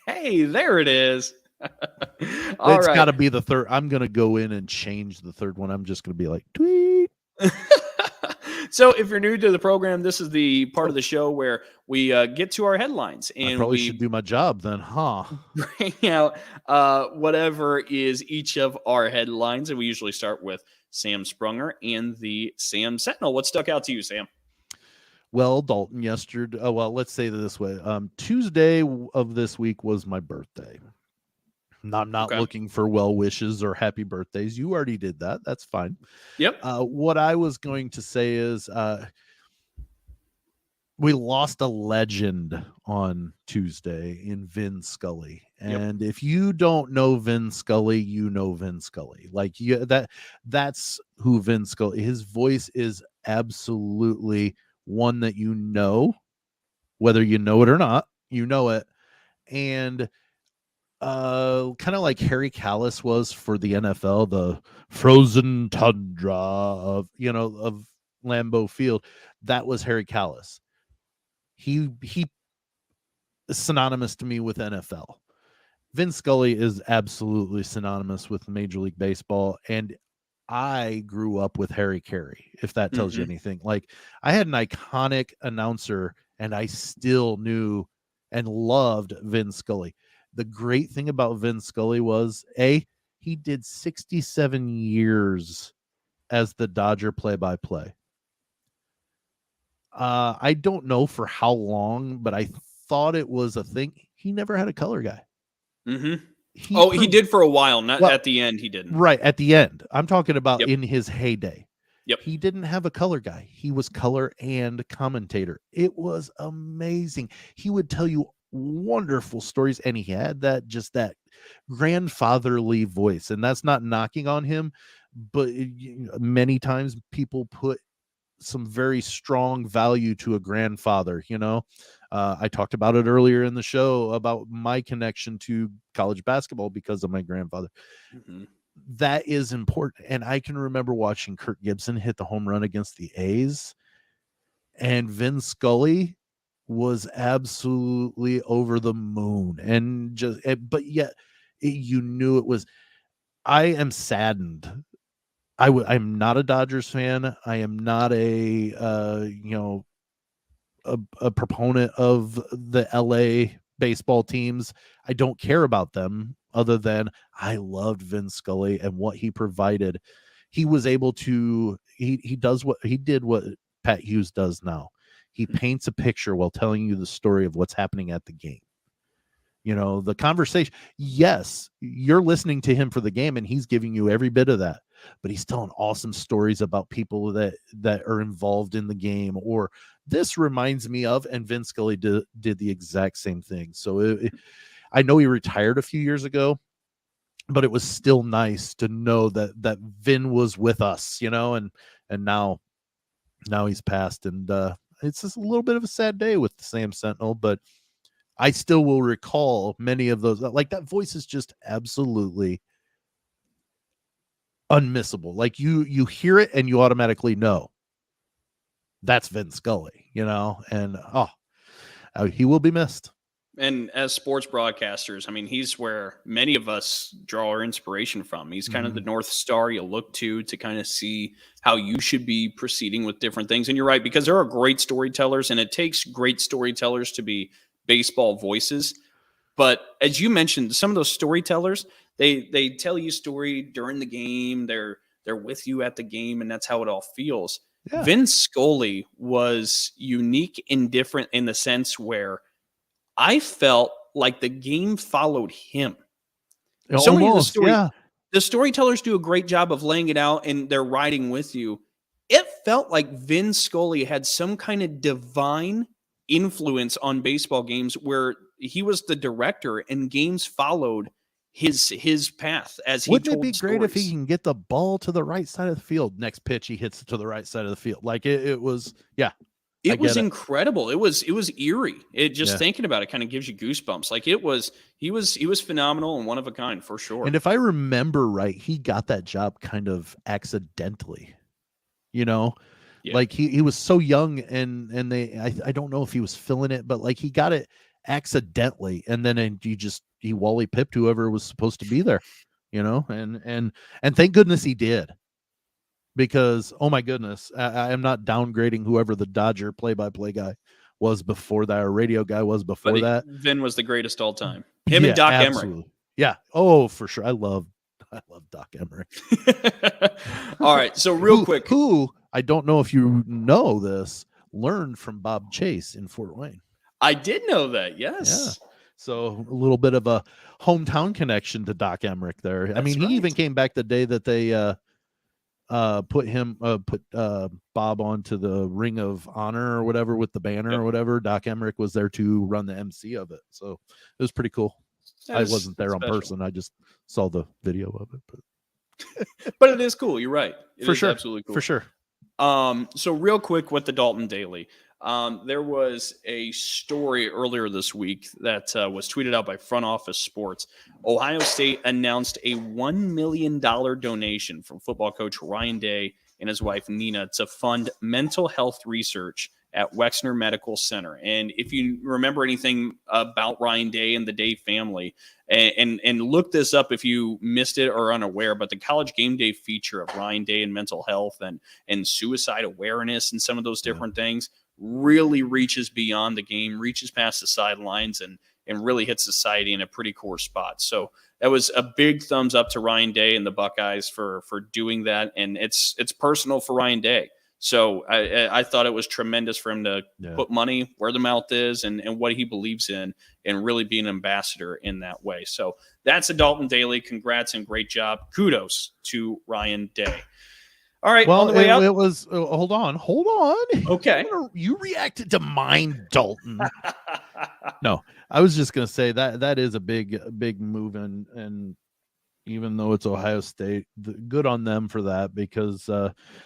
Hey, there it is.
It's got to be the 3rd. I'm going to go in and change the 3rd one. I'm just going to be like, tweet.
So if you're new to the program, this is the part of the show where we get to our headlines. And
I probably should do my job then, huh?
Bring out whatever is each of our headlines. And we usually start with Sam Sprunger and the Sam Sentinel. What stuck out to you, Sam?
Well, Dalton, yesterday, let's say it this way. Tuesday of this week was my birthday. I'm not looking for well wishes or happy birthdays. You already did that. That's fine.
Yep.
What I was going to say is we lost a legend on Tuesday in Vin Scully. And if you don't know Vin Scully, you know Vin Scully. Like that's who Vin Scully. His voice is absolutely one that you know, whether you know it or not, you know it. And kind of like Harry Callis was for the NFL, the frozen tundra of Lambeau Field. That was Harry Callis. He is synonymous to me with NFL. Vin Scully is absolutely synonymous with Major League Baseball, and I grew up with Harry Carey, if that tells you anything. Like, I had an iconic announcer, and I still knew and loved Vin Scully. The great thing about Vin Scully was, he did 67 years as the Dodger play-by-play. I don't know for how long, but I thought it was a thing. He never had a color guy.
He did for a while. Not at the end. He didn't.
Right at the end. I'm talking about in his heyday.
Yep.
He didn't have a color guy. He was color and commentator. It was amazing. He would tell you wonderful stories, and he had that grandfatherly voice. And that's not knocking on him, but many times people put some very strong value to a grandfather. I talked about it earlier in the show about my connection to college basketball because of my grandfather. that is important. And I can remember watching Kirk Gibson hit the home run against the A's, and Vin Scully was absolutely over the moon. And but yet you knew it was. I am saddened. I'm not a Dodgers fan. I am not a proponent of the LA baseball teams. I don't care about them other than I loved Vin Scully and what he provided. He was able to, he did what Pat Hughes does now. He paints a picture while telling you the story of what's happening at the game. The conversation. Yes, you're listening to him for the game and he's giving you every bit of that, but he's telling awesome stories about people that are involved in the game. Or this reminds me of, and Vin Scully did the exact same thing. So I know he retired a few years ago, but it was still nice to know that Vin was with us, and now he's passed. And it's just a little bit of a sad day with the Sam Sentinel, but I still will recall many of those. Like, that voice is just absolutely unmissable. Like, you hear it and you automatically know that's Vin Scully, and he will be missed.
And as sports broadcasters, I mean, he's where many of us draw our inspiration from. He's kind of the North Star you look to kind of see how you should be proceeding with different things. And you're right, because there are great storytellers, and it takes great storytellers to be baseball voices. But as you mentioned, some of those storytellers, they tell you story during the game. They're with you at the game, and that's how it all feels. Yeah. Vin Scully was unique and different in the sense where I felt like the game followed him. So many of the storytellers do a great job of laying it out, and they're riding with you. It felt like Vin Scully had some kind of divine influence on baseball games where he was the director and games followed his path as he
Wouldn't
told
it be
stories.
great if he can get the ball to the right side of the field? Next pitch, he hits it to the right side of the field. Like it was, yeah.
It was incredible. It was eerie. It just thinking about it kind of gives you goosebumps. Like he was phenomenal and one of a kind for sure.
And if I remember right, he got that job kind of accidentally. Like he was so young and I don't know if he was feeling it, but like he got it accidentally, and then he Wally pipped whoever was supposed to be there, and thank goodness he did. Because, oh my goodness, I am not downgrading whoever the Dodger play-by-play guy was before that, or radio guy was before that.
Vin was the greatest all time. Him and Doc Emmerich.
Yeah. Oh, for sure. I love Doc Emmerich.
All right. So real quick.
Who, I don't know if you know this, learned from Bob Chase in Fort Wayne.
I did know that. Yes.
Yeah. So a little bit of a hometown connection to Doc Emmerich there. That's he even came back the day that they put Bob onto the Ring of Honor or whatever with the banner or whatever. Doc Emmerich was there to run the MC of it, so it was pretty cool. I wasn't there on person. I just saw the video of it,
but it is cool. You're right. It
for sure,
absolutely cool.
For sure.
So real quick with the Dalton Daily, there was a story earlier this week that was tweeted out by Front Office Sports. Ohio State announced a $1 million donation from football coach Ryan Day and his wife Nina to fund mental health research at Wexner Medical Center. And if you remember anything about Ryan Day and the Day family, and look this up if you missed it or are unaware, but the College Game Day feature of Ryan Day and mental health and suicide awareness and some of those different things really reaches beyond the game, reaches past the sidelines, and really hits society in a pretty core spot. So that was a big thumbs up to Ryan Day and the Buckeyes for doing that. And it's personal for Ryan Day. So I thought it was tremendous for him to put money where the mouth is and what he believes in and really be an ambassador in that way. So that's a Dalton Daily. Congrats and great job. Kudos to Ryan Day. All right.
Well,
on the way out.
It was, hold on.
Okay.
You reacted to mine, Dalton. No, I was just going to say that is a big move. And even though it's Ohio State, good on them for that, because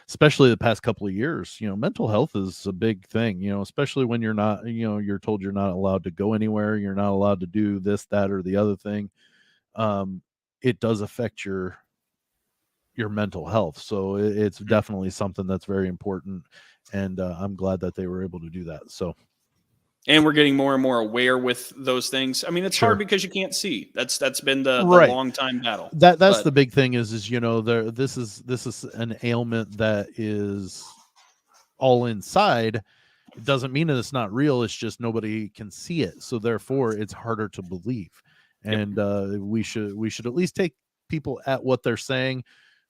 especially the past couple of years, mental health is a big thing, especially when you're not, you're told you're not allowed to go anywhere. You're not allowed to do this, that, or the other thing. It does affect your your mental health. So it's definitely something that's very important. And I'm glad that they were able to do that. So.
And we're getting more and more aware with those things. I mean, it's
Sure.
hard because you can't see. That's been the
Right.
long time battle.
That's the big thing is this is an ailment that is all inside. It doesn't mean that it's not real. It's just nobody can see it. So therefore it's harder to believe. And we should at least take people at what they're saying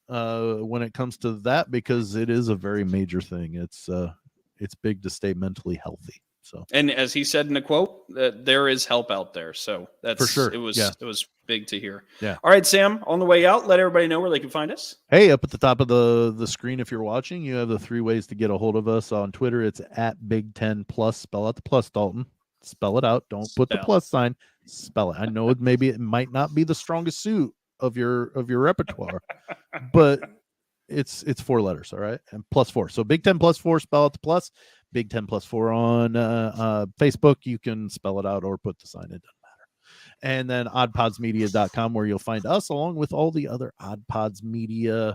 when it comes to that, because it is a very major thing. It's big to stay mentally healthy. So,
and as he said in a quote, that there is help out there. So that's
for sure.
It was big to hear.
Yeah.
All right, Sam, on the way out, let everybody know where they can find us.
Hey, up at the top of the screen, if you're watching, you have the 3 ways to get a hold of us. On Twitter, it's at Big 10 Plus. Spell out the plus, Dalton. Spell it out. Don't put the plus sign. Spell it. I know it might not be the strongest suit of your repertoire, but it's 4 letters, all right, and +4. So Big 10 +4. Spell out the plus. Big 10 +4 on Facebook. You can spell it out or put the sign. It doesn't matter. And then oddpodsmedia.com, where you'll find us along with all the other OddPods Media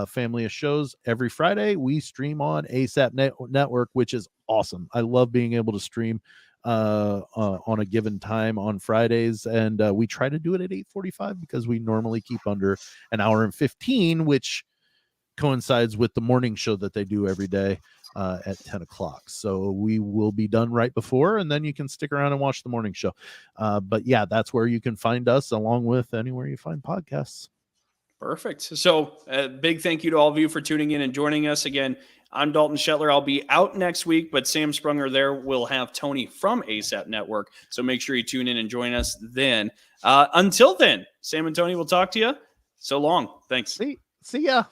family of shows. Every Friday we stream on ASAP Network, which is awesome. I love being able to stream on a given time on Fridays, and we try to do it at 8:45 because we normally keep under an hour and 15, which coincides with the morning show that they do every day at 10 o'clock. So we will be done right before, and then you can stick around and watch the morning show. But yeah, that's where you can find us, along with anywhere you find podcasts.
Perfect. So big thank you to all of you for tuning in and joining us. Again, I'm Dalton Shetler. I'll be out next week, but Sam Sprunger there will have Tony from ASAP Network. So make sure you tune in and join us then. Until then, Sam and Tony will talk to you. So long. Thanks.
See ya.